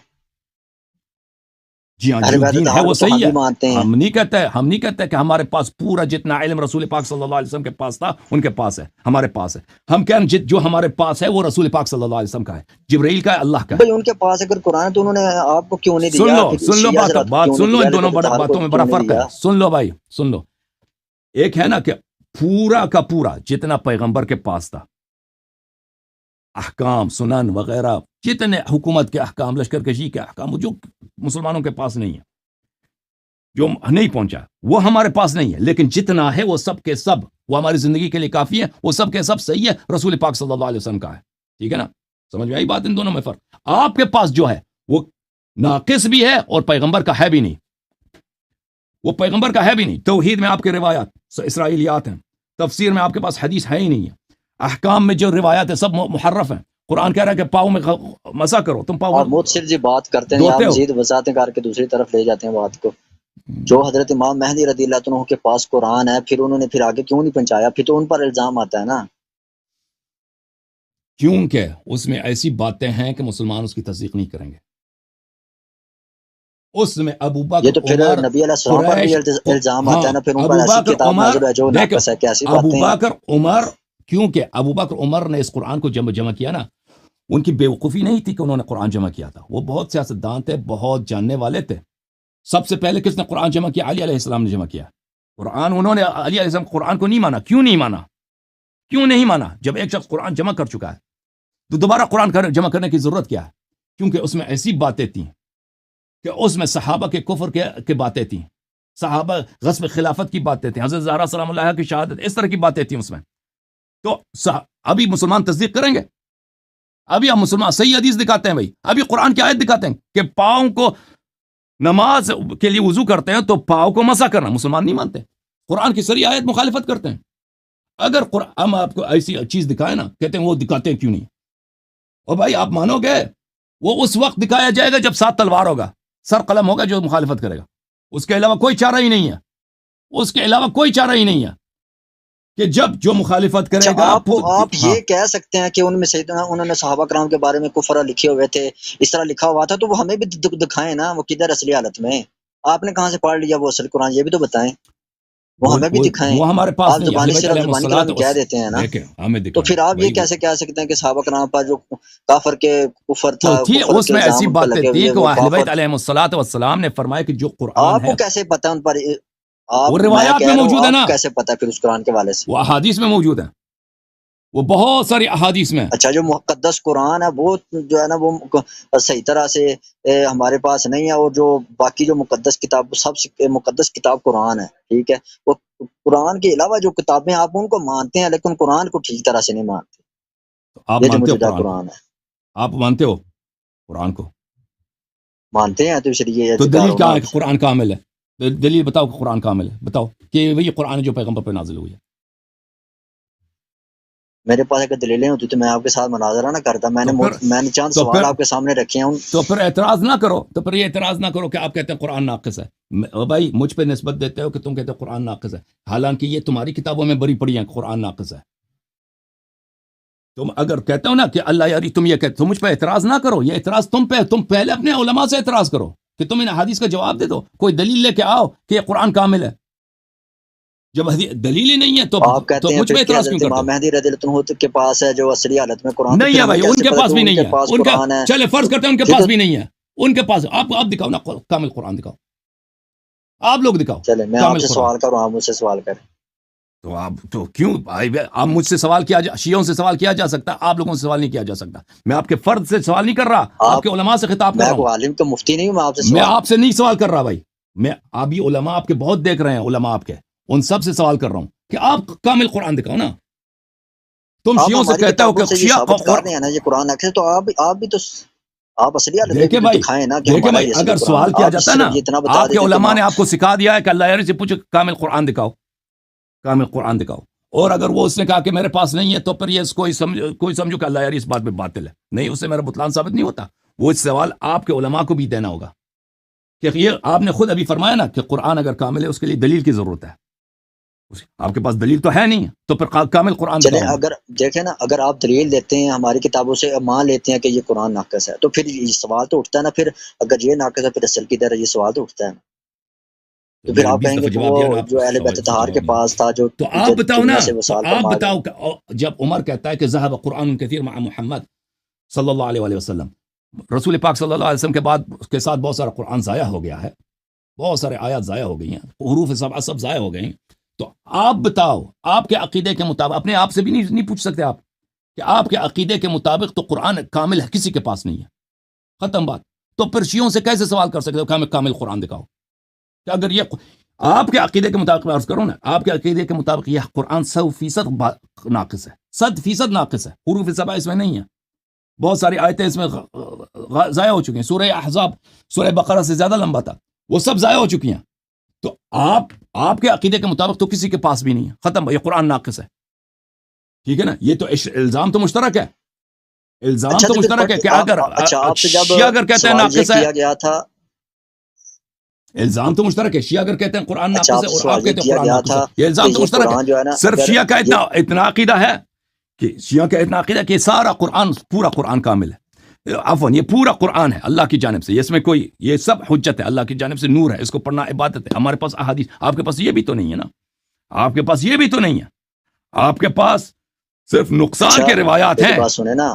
جی ہاں جو دین ہے وہ صحیح ہے. ہم نہیں کہتے کہ ہمارے پاس پورا جتنا علم رسول پاک صلی اللہ علیہ وسلم کے پاس تھا ان کے پاس ہے، ہمارے پاس ہے. ہم کہیں جو ہمارے پاس ہے وہ رسول پاک صلی اللہ علیہ وسلم کا ہے، جبرائیل کا ہے، اللہ کا ہے. بھائی ان کے پاس اگر قرآن تو انہوں نے آپ کو کیوں نہیں دیا؟ سن لو بات سن لو. ان دونوں باتوں میں بڑا فرق ہے. سن لو بھائی سن لو. ایک ہے نا کہ پورا کا پورا جتنا پیغمبر کے پاس تھا، احکام سنن وغیرہ، جتنے حکومت کے احکام، لشکر کشی کے احکام، جو مسلمانوں کے پاس نہیں ہے، جو نہیں پہنچا، وہ ہمارے پاس نہیں ہے. لیکن جتنا ہے وہ سب کے سب وہ ہماری زندگی کے لیے کافی ہے. وہ سب کے سب صحیح ہے، رسول پاک صلی اللہ علیہ وسلم کا ہے. ٹھیک ہے نا؟ سمجھ میں آئی بات؟ ان دونوں میں فرق. آپ کے پاس جو ہے وہ ناقص بھی ہے اور پیغمبر کا ہے بھی نہیں. وہ پیغمبر کا ہے بھی نہیں. توحید میں آپ کے روایات اسرائیلیات ہیں، تفسیر میں آپ کے پاس حدیث ہے ہی نہیں ہے. احکام میں جو روایات ہیں سب محرف ہیں. قرآن کہہ رہا ہے کہ پاؤں میں مسا کرو. تم پاؤں بہت جی بات کرتے ہیں، آپ مزید وضاحتیں کر کے دوسری طرف لے جاتے ہیں بات کو. جو حضرت امام مہدی رضی اللہ عنہ کے پاس قرآن ہے، پھر انہوں نے پھر آگے کیوں نہیں پہنچایا؟ پھر تو ان پر الزام آتا ہے نا. کیونکہ اس میں ایسی باتیں ہیں کہ مسلمان اس کی تصدیق نہیں کریں گے. اس میں ابو بکر، یہ تو پھر نبی علیہ السلام پر بھی الزام آتا ہے نا. پھر ان پر ایسی کتاب نازل ہے جو ناقص ہے. کیسی باتیں ہیں؟ ابو بکر عمر، کیونکہ ابو بکر عمر نے اس قرآن کو جمع کیا نا، ان کی بیوقوفی نہیں تھی کہ انہوں نے قرآن جمع کیا تھا. وہ بہت سیاستدان تھے، بہت جاننے والے تھے. سب سے پہلے کس نے قرآن جمع کیا؟ علی علیہ السلام نے جمع کیا قرآن. انہوں نے علی علیہ السلام قرآن کو نہیں مانا. کیوں نہیں مانا؟ جب ایک شخص قرآن جمع کر چکا ہے تو دوبارہ قرآن جمع کرنے کی ضرورت کیا ہے؟ کیونکہ اس میں ایسی باتیں تھیں کہ اس میں صحابہ کے کفر کے باتیں تھیں، صحابہ غصب خلافت کی باتیں تھیں، حضرت زہرا سلام اللہ کی شہادت، اس طرح کی باتیں تھیں اس میں. تو ابھی مسلمان تصدیق کریں گے؟ ابھی ہم مسلمان صحیح حدیث دکھاتے ہیں بھائی، ابھی قرآن کی آیت دکھاتے ہیں کہ پاؤں کو نماز کے لیے وضو کرتے ہیں تو پاؤں کو مسح کرنا. مسلمان نہیں مانتے، قرآن کی ساری آیت مخالفت کرتے ہیں. اگر ہم آپ کو ایسی چیز دکھائیں نا، کہتے ہیں وہ دکھاتے ہیں کیوں نہیں؟ اور بھائی آپ مانو گے وہ اس وقت دکھایا جائے گا جب 7 تلوار ہوگا، سر قلم ہوگا جو مخالفت کرے گا. اس کے علاوہ کوئی چارہ ہی نہیں ہے. اس کے علاوہ کوئی چارہ ہی نہیں ہے کہ جب جو مخالفت کرے گا. آپ یہ کہہ سکتے ہیں کہ ان میں سیدنا انہوں نے صحابہ کرام کے بارے میں کفر لکھے ہوئے تھے، اس طرح لکھا ہوا تھا، تو وہ ہمیں بھی دکھائیں نا وہ کدھر اصلی حالت میں. آپ نے کہاں سے پڑھ لیا وہ اصل قرآن؟ یہ بھی تو بتائیں، وہ ہمیں بھی دکھائیں. وہ ہمارے پاس نہیں. زبانی کلام کہہ دیتے ہیں نا، تو پھر آپ یہ کیسے کہہ سکتے ہیں کہ صحابہ کرام پر جو کافر کے کفر تھا اس میں ایسی باتیں تھی کہ اہل بیت علیہم الصلوۃ والسلام نے فرمایا کہ جو قرآن آپ کو کیسے پتہ ان پر؟ وہ روایات میں موجود ہے نا. کیسے پتہ پھر اس قرآن کے حوالے سے؟ وہ احادیث میں موجود ہے. وہ بہت ساری احادیث میں. اچھا جو مقدس قرآن ہے وہ جو ہے نا وہ صحیح طرح سے ہمارے پاس نہیں ہے، اور جو باقی جو مقدس کتاب، سب سے مقدس کتاب قرآن ہے، ٹھیک ہے، وہ قرآن کے علاوہ جو کتابیں آپ ان کو مانتے ہیں لیکن قرآن کو ٹھیک طرح سے نہیں مانتے. آپ یہ جو مانتے ہو موجودہ قرآن کو؟ قرآن ہے آپ مانتے ہو قرآن کو؟ مانتے ہیں تو اس لیے تو اعتقاد دلیل کیا ہونا. ہے کہ قرآن کامل ہے؟ دلیل بتاؤ کہ قرآن کامل ہے، بتاؤ کہ وہی قرآن ہے جو پیغمبر پہ نازل ہوئی ہے. میرے پاس اگر دلیلیں ہوتی تو میں آپ کے ساتھ مناظرہ نہ کرتا. میں نے چند سوال آپ کے سامنے رکھے ہیں. تو پھر اعتراض نہ کرو، تو پھر یہ اعتراض نہ کرو کہ آپ کہتے ہیں قرآن ناقص ہے. بھائی مجھ پہ نسبت دیتے ہو کہ تم کہتے ہو قرآن ناقص ہے، حالانکہ یہ تمہاری کتابوں میں بری پڑی ہیں کہ قرآن ناقص ہے. تم اگر کہتے ہو نا کہ اللہ یاری تم یہ کہتے، تم مجھ پہ اعتراض نہ کرو. یہ اعتراض تم پہلے اپنے علماء سے اعتراض کرو کہ تم ان حدیث کا جواب دے دو، کوئی دلیل لے کے آؤ کہ یہ قرآن کامل ہے. جب دلیل ہی نہیں ہے تو آپ کہتے ہیں مجھ پہ اعتراض کیوں کرتے امام ہو؟ مہدی رضی اللہ عنہ کے پاس ہے جو اصلی حالت میں قرآن. نہیں ہے بھائی، ان کے پاس بھی نہیں ہے. ان کا قرآن ہے. چلے فرض کرتے ہیں ان کے پاس بھی نہیں ہے. ان کے پاس آپ دکھاؤ نا کامل قرآن، دکھاؤ، آپ لوگ دکھاؤ. چلے میں آپ سے سوال کروں، آپ مجھ سے سوال کریں. تو آپ تو کیوں آپ مجھ سے سوال کیا شیعوں سے سوال کیا جا سکتا، آپ لوگوں سے سوال نہیں کیا جا سکتا. میں آپ کے فرد سے سوال نہیں کر رہا، آپ کے علماء سے خطاب کر رہا ہوں. میں عالم کا مفتی نہیں ہوں. میں آپ سے نہیں سوال کر رہا بھائی، میں ابھی علماء آپ کے بہت دیکھ رہے ہیں، علماء آپ کے ان سب سے سوال کر رہا ہوں کہ آپ کامل قرآن دکھاؤ نا. تم شیعوں سے کہتے ہو کہ شیعہ کر رہے ہیں نا یہ قرآن ہے، تو آپ بھی تو آپ اصلی حالت دیکھیں بھائی، دکھائیں نا کہ دیکھیں ہمارا بھائی، یہ اگر سوال کیا جاتا ہے نا، آپ کے علماء نے آپ کو سکھا دیا ہے کہ اللہ یاری سے پوچھو کامل قرآن دکھاؤ، کامل قرآن دکھاؤ. اور اگر وہ اس نے کہا کہ میرے پاس نہیں ہے تو پھر یہ کوئی سمجھو کہ اللہ یاری اس بات پہ باطل ہے. نہیں، اس سے میرا بطلان ثابت نہیں ہوتا. وہ سوال آپ کے علماء کو بھی دینا ہوگا کہ یہ آپ نے خود ابھی فرمایا نا کہ قرآن اگر کامل ہے اس کے لیے دلیل کی ضرورت ہے. آپ کے پاس دلیل تو ہے نہیں، تو پھر کامل قرآن چلیں. اگر دیکھیں نا، اگر آپ دلیل دیتے ہیں ہماری کتابوں سے، مان لیتے ہیں کہ یہ قرآن ناقص ہے، تو پھر یہ سوال تو اٹھتا ہے نا، پھر اگر یہ ناقص ہے پھر اصل کی طرح یہ سوال تو اٹھتا ہے. تو پھر آپ کہیں گے کہ وہ جو اہل بیت طہار کے پاس تھا جو تو آپ بتاؤ نا، آپ فرما بتاؤ جب عمر کہتا ہے کہ ذهب قرآن کثیر مع محمد صلی اللہ علیہ وسلم، رسول پاک صلی اللہ علیہ وسلم کے بعد اس کے ساتھ بہت سارا قرآن ضائع ہو گیا ہے، بہت سارے آیات ضائع ہو گئی ہیں، حروف سب ضائع ہو گئی ہیں. تو آپ بتاؤ، آپ کے عقیدے کے مطابق، اپنے آپ سے بھی نہیں پوچھ سکتے آپ کہ آپ کے عقیدے کے مطابق تو قرآن کامل ہے، کسی کے پاس نہیں ہے، ختم بات. تو پھر شیعوں سے کیسے سوال کر سکتے ہو کہ کامل قرآن دکھاؤ؟ کہ اگر یہ آپ کے عقیدے کے مطابق عرض کروں نا، آپ کے عقیدے کے مطابق یہ قرآن 100% ناقص ہے، 100% ناقص ہے، حروف سبع اس میں نہیں ہے، بہت ساری آیتیں اس میں ضائع ہو چکی ہیں. سورہ احزاب سورہ بقرہ سے زیادہ لمبا تھا، وہ سب ضائع ہو چکی ہیں. تو آپ کے عقیدے کے مطابق تو کسی کے پاس بھی نہیں ہے، ختم، یہ قرآن ناقص ہے. ٹھیک ہے نا؟ یہ تو الزام تو مشترک ہے، الزام تو مشترک ہے کہ اگر شیعہ اگر کہتے ہیں ناقص ہے، الزام تو مشترک ہے. شیعہ اگر کہتے ہیں قرآن ناقص ہے اور آپ کہتے ہیں قرآن ناقص ہے، یہ الزام تو مشترک ہے. صرف شیعہ کا اتنا عقیدہ ہے کہ شیعہ کا اتنا عقیدہ کہ سارا قرآن، پورا قرآن کامل ہے، عفواً یہ پورا قرآن ہے اللہ کی جانب سے، اس میں کوئی، یہ سب حجت ہے اللہ کی جانب سے، نور ہے، اس کو پڑھنا عبادت ہے. ہمارے پاس احادیث، آپ کے پاس یہ بھی تو نہیں ہے نا، آپ کے پاس یہ بھی تو نہیں ہے، آپ کے پاس صرف نقصان کے روایات ہیں. بات سنیں نا،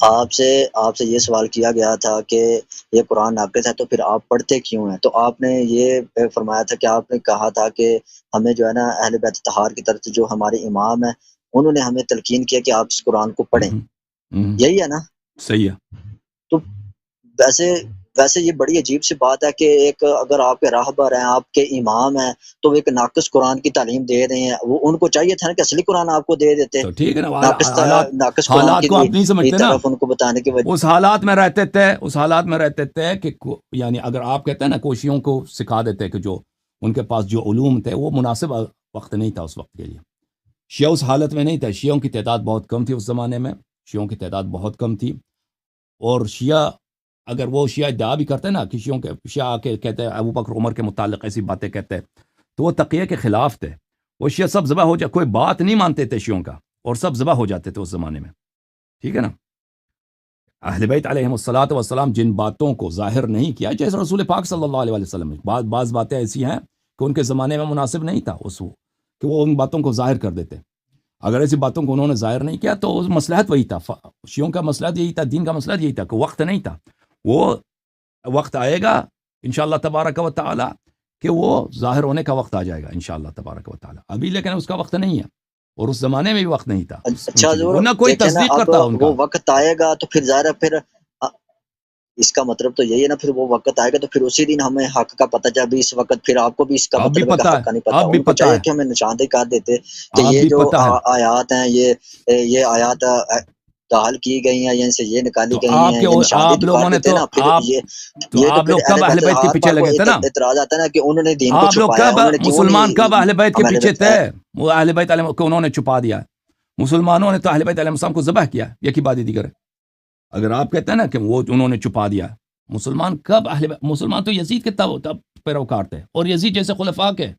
آپ سے یہ سوال کیا گیا تھا کہ یہ قرآن ناقص ہے تو پھر آپ پڑھتے کیوں ہیں؟ تو آپ نے یہ فرمایا تھا کہ آپ نے کہا تھا کہ ہمیں جو ہے نا اہل بیت طہار کی طرف سے جو ہمارے امام ہیں انہوں نے ہمیں تلقین کیا کہ آپ اس قرآن کو پڑھیں. یہی ہے نا؟ صحیح ہے. تو ویسے یہ بڑی عجیب سی بات ہے کہ ایک اگر آپ کے راہبر ہیں، آپ کے امام ہیں، تو وہ ایک ناقص قرآن کی تعلیم دے رہے ہیں. وہ ان کو چاہیے تھا نا کہ اصلی قرآن آپ کو دے دیتے. تو ٹھیک ہے نا، ناقص حالات کو آپ نہیں سمجھتے نا، ان کو بتانے کی وجہ اس حالات میں رہتے تھے کہ یعنی اگر آپ کہتے ہیں نا کوشیوں کو سکھا دیتے کہ جو ان کے پاس جو علوم تھے وہ مناسب وقت نہیں تھا اس وقت کے لیے. شیعہ اس حالت میں نہیں تھا، شیعوں کی تعداد بہت کم تھی اس زمانے میں، شیعوں کی تعداد بہت کم تھی. اور شیعہ اگر وہ شیعہ ادعا بھی کرتے ہیں نا کہ شیعہ آ کے کہتے ہیں ابو بکر عمر کے متعلق ایسی باتیں کہتے ہیں، تو وہ تقیہ کے خلاف تھے. وہ شیعہ سب ذبح ہو جائے، کوئی بات نہیں مانتے تھے شیعوں کا، اور سب ذبح ہو جاتے تھے اس زمانے میں. ٹھیک ہے نا؟ اہل بیت علیہم الصلوۃ والسلام جن باتوں کو ظاہر نہیں کیا، جیسے رسول پاک صلی اللہ علیہ وسلم، بعض باتیں ایسی ہیں کہ ان کے زمانے میں مناسب نہیں تھا کہ وہ ان باتوں کو ظاہر کر دیتے. اگر ایسی باتوں کو انہوں نے ظاہر نہیں کیا تو مصلحت وہی تھا، شیعوں کا مصلحت یہی تھا، دین کا مصلحت یہی تھا کہ وقت نہیں تھا. وہ وقت آئے گا انشاءاللہ تبارک و تعالی کہ وہ ظاہر ہونے کا وقت آ جائے گا انشاءاللہ تبارک و تعالی. ابھی لیکن اس کا وقت نہیں ہے، اور اس زمانے میں بھی وقت نہیں تھا، اچھا جو نہ کوئی دیکھیں نا تصدیق اب کرتا ان کا. وہ وقت آئے گا تو پھر ظاہر ہے پھر اس کا مطلب تو یہی ہے نا، پھر وہ وقت آئے گا تو پھر اسی دن ہمیں حق کا پتہ چل. ابھی اس وقت پھر آپ کو بھی اس کا اب بھی مطلب ہے کہ پتہ حق ہے، کا نہیں پتہ. اب بھی ان کو پتہ چاہیے ہے، کہ ہمیں نشاندہی کر دیتے کہ اب یہ بھی جو پتہ ہے. آیات ہیں یہ آیات دال کی گئی ہیں یا ان سے یہ نکالی تو گئی ہیں، یہ نشاندہی آپ جو لوگوں کر نے دیتے ہیں نا، پھر تو یہ تو آپ پھر لوگ اہل کب اہل بیت بیت کے ہر پیچھے بار وہ لگے تھے نا؟ اعتراض آتا ہے نا کہ انہوں نے دین کو آپ لوگ چھپایا، کب انہوں نے کیوں مسلمان کب نہیں اہل بیت کے ہم اہل پیچھے بیت تھے؟ وہ اہل بیت علیہ کو انہوں نے چھپا دیا. مسلمانوں نے تو اہل بیت علیہ السلام کو ذبح کیا. یہ کی بات ہی کرے. اگر آپ کہتے ہیں نا کہ وہ انہوں نے چھپا دیا، مسلمان کب مسلمان تو یزید کے تب پیروکار تھے، اور یزید جیسے خلفاء کے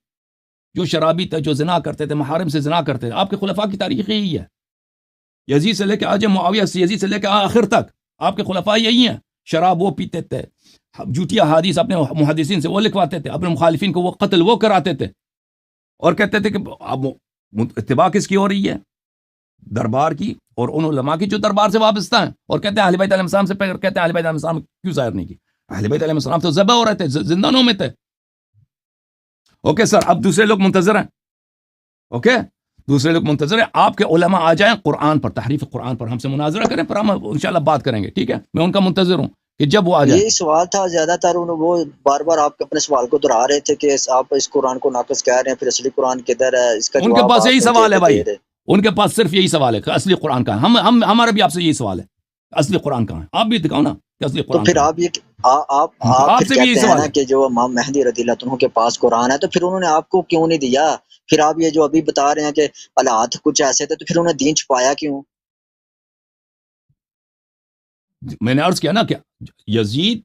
جو شرابی تھے، جو زنا کرتے تھے، محارم سے زنا کرتے تھے. آپ کے خلفاء کی تاریخ یہی ہے، یزید سے لے کے آج معاویہ سے، یزید سے لے کے آخر تک آپ کے خلفاء یہی ہیں. شراب وہ پیتے تھے، جھوٹی احادیث اپنے محدثین سے وہ لکھواتے تھے، اپنے مخالفین کو وہ قتل وہ کراتے تھے، اور کہتے تھے کہ اب اتباع کس کی ہو رہی ہے؟ دربار کی، اور ان علماء کی جو دربار سے وابستہ ہیں. اور کہتے ہیں اہل بیت علیہ السلام سے کہتے ہیں اہل بیت علیہ السلام کیوں ظاہر نہیں کی؟ اہل بیت علیہ السلام تو ذبح ہو رہے تھے، زندانوں میں تھے. اوکے سر، اب دوسرے لوگ منتظر ہیں. اوکے، دوسرے لوگ منتظر ہیں آپ کے علماء آ جائیں قرآن پر، تحریف قرآن پر ہم سے مناظرہ کریں، پھر ہم انشاءاللہ بات کریں گے. ٹھیک ہے، میں ان کا منتظر ہوں کہ جب وہ آ جائیں. یہی سوال تھا زیادہ تر. وہ بار بار آپ اپنے سوال کو دہرا رہے تھے کہ آپ اس قرآن کو ناقص کہہ رہے ہیں، پھر اصلی قرآن کدھر ہے؟ اس کا ان کے جواب پاس آپ یہی نہیں سوال ہے دے بھائی، رہے. ان کے پاس صرف یہی سوال ہے کہ اصلی قرآن کہاں ہے. ہمارا بھی آپ سے یہی سوال ہے، اصلی قرآن کہاں ہے؟ آپ بھی دکھاؤ نا کہ اصلی تو قرآن پھر کہاں آپ یہ آپ ہے. آپ پھر سے بھی یہی کہتے ہیں سوال نا ہے. کہ جو امام مہدی رضی اللہ عنہ کے پاس قرآن ہے، تو پھر انہوں نے آپ کو کیوں نہیں دیا؟ پھر آپ یہ جو ابھی بتا رہے ہیں کہ حالات کچھ ایسے تھے، تو پھر انہوں نے دین چھپایا کیوں؟ میں نے عرض کیا نا کہ یزید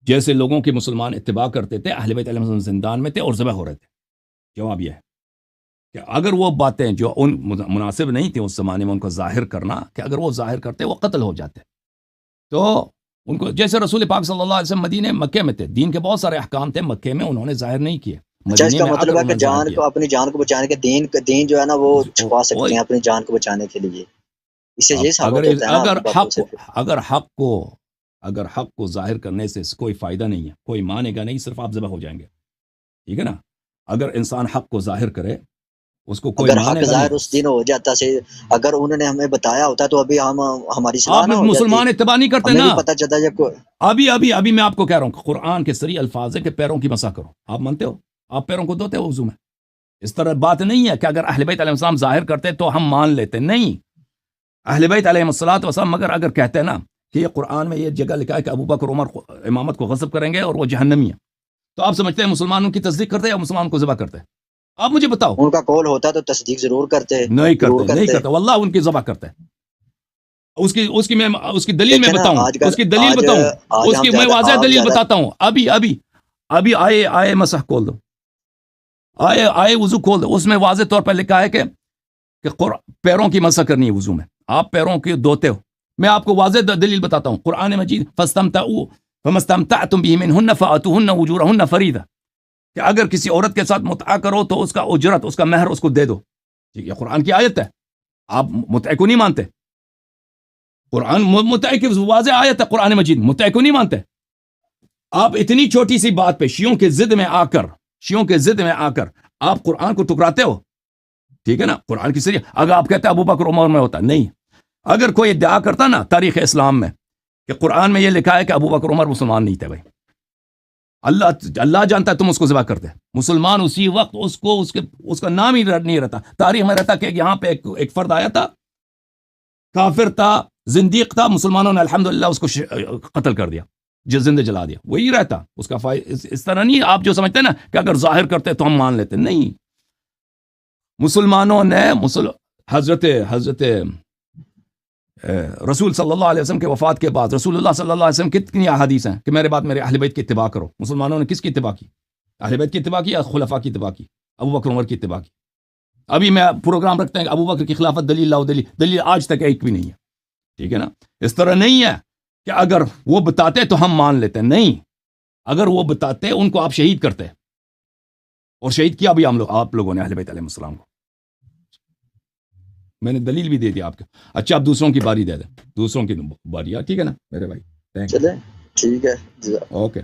جیسے لوگوں کے مسلمان اتباع کرتے تھے، اہل بیت علیہ السلام زندان میں تھے اور ذبح ہو رہے تھے. جواب یہ ہے کہ اگر وہ باتیں جو ان مناسب نہیں تھیں اس زمانے میں ان کو ظاہر کرنا، کہ اگر وہ ظاہر کرتے وہ قتل ہو جاتے. تو ان کو جیسے رسول پاک صلی اللہ علیہ وسلم مدینے مکے میں تھے، دین کے بہت سارے احکام تھے مکے میں، انہوں نے ظاہر نہیں کیے. اچھا، اس مدینے کا میں آ کر مطلب ہے کہ انہوں نے ظاہر جان کیا. کو، اپنی جان کو بچانے کے دین جو ہے نا وہ چھپا سکتے ہیں اپنی جان کو بچانے کے لیے. اس سے اب یہ ثابت ہوتا ہے نا آپ کی باتوں سے. اگر حق کو ظاہر کرنے سے کوئی فائدہ نہیں ہے، کوئی مانے گا نہیں، صرف آپ ذبح ہو جائیں گے. ٹھیک ہے نا؟ اگر انسان حق کو ظاہر کرے، اس کو کوئی اگر مانے حق گا ظاہر نہیں. اس دن ہو جاتا سے، اگر انہوں نے ہمیں بتایا ہوتا تو ابھی ہماری صلاح آپ نہ ہو جاتی. مسلمان اتباع نہیں کرتے ہمیں نا. بھی پتہ چلتا ابھی میں آپ کو کہہ رہا ہوں کہ قرآن کے صریح الفاظ ہے کہ پیروں کی مسح کرو. آپ مانتے ہو؟ آپ پیروں کو دھوتے ہو وضو میں؟ اس طرح بات نہیں ہے کہ اگر اہل بیت علیہ السلام ظاہر کرتے تو ہم مان لیتے. نہیں، اہل بیت علیہ السلام مگر اگر کہتے ہیں نا کہ یہ قرآن میں یہ جگہ لکھا ہے کہ ابو بکر عمر امامت کو غصب کریں گے اور وہ جہنمی ہیں، تو آپ سمجھتے ہیں مسلمانوں کی تصدیق کرتے یا مسلمان کو ذبح کرتے؟ آپ مجھے بتاؤ. ان کا قول ہوتا تو تصدیق ضرور کرتے. نہیں کرتے واللہ ان کی ذبح کرتے. اس کی دلیل میں دیکھیں نا بتاؤں، آج کل اس کی دلیل بتاؤں، اس کی میں واضح دلیل بتاتا ہوں. ابھی آئے مسح کھول دو، آئے وضو کھول دو، اس میں واضح طور پر لکھا ہے کہ پیروں کی مسح کرنی ہے وضو میں. آپ پیروں کی دھوتے ہو. میں آپ کو واضح دلیل بتاتا ہوں، قرآن مجید فَمَسْتَمْتَعْتُمْ بِهِ مِنْهُنَّ فَآتُوهُنَّ أُجُورَهُنَّ فَرِيضَةً، کہ اگر کسی عورت کے ساتھ متعہ کرو تو اس کا اجرت، اس کا مہر اس کو دے دو. ٹھیک ہے، قرآن کی آیت ہے. آپ متعہ کو نہیں مانتے؟ قرآن متعہ کی واضح آیت ہے، قرآن مجید متعہ کو نہیں مانتے. آپ اتنی چھوٹی سی بات پہ شیعوں کے ضد میں آ کر آپ قرآن کو ٹکراتے ہو. ٹھیک ہے نا؟ قرآن کی صریح اگر آپ کہتے ہیں ابو بکر عمر میں ہوتا، نہیں. اگر کوئی ادعا کرتا نا تاریخ اسلام میں کہ قرآن میں یہ لکھا ہے کہ ابو بکر عمر مسلمان نہیں تھے، بھائی اللہ جانتا ہے تم اس کو ذبح کرتے. مسلمان اسی وقت اس کا نام ہی نہیں رہتا. تاریخ میں رہتا کہ یہاں پہ ایک فرد آیا تھا، کافر تھا، زندیق تھا، مسلمانوں نے الحمدللہ اس کو قتل کر دیا، زندہ جلا دیا. وہی رہتا اس کا اس طرح نہیں آپ جو سمجھتے ہیں نا کہ اگر ظاہر کرتے تو ہم مان لیتے. نہیں، مسلمانوں نے حضرت رسول صلی اللہ علیہ وسلم کے وفات کے بعد رسول اللہ صلی اللہ علیہ وسلم کتنی احادیث ہیں کہ میرے بعد میرے اہل بیت کی اتباع کرو. مسلمانوں نے کس کی اتباع کی؟ اہل بیت کی اتباع کی یا خلفاء کی اتباع کی؟ ابو بکر عمر کی اتباع کی. ابھی میں پروگرام رکھتے ہیں کہ ابو بکر کی خلافت دلیل لاؤ، دلیل آج تک ایک بھی نہیں ہے. ٹھیک ہے نا؟ اس طرح نہیں ہے کہ اگر وہ بتاتے تو ہم مان لیتے. نہیں، اگر وہ بتاتے ان کو آپ شہید کرتے، اور شہید کیا بھی آپ لوگوں نے اہل بیت علیہ السلام کو. میں نے دلیل بھی دے دی آپ کو. اچھا، آپ دوسروں کی باری دے دیں، دوسروں کی باری. ٹھیک ہے نا میرے بھائی؟ چلیں ٹھیک ہے. اوکے.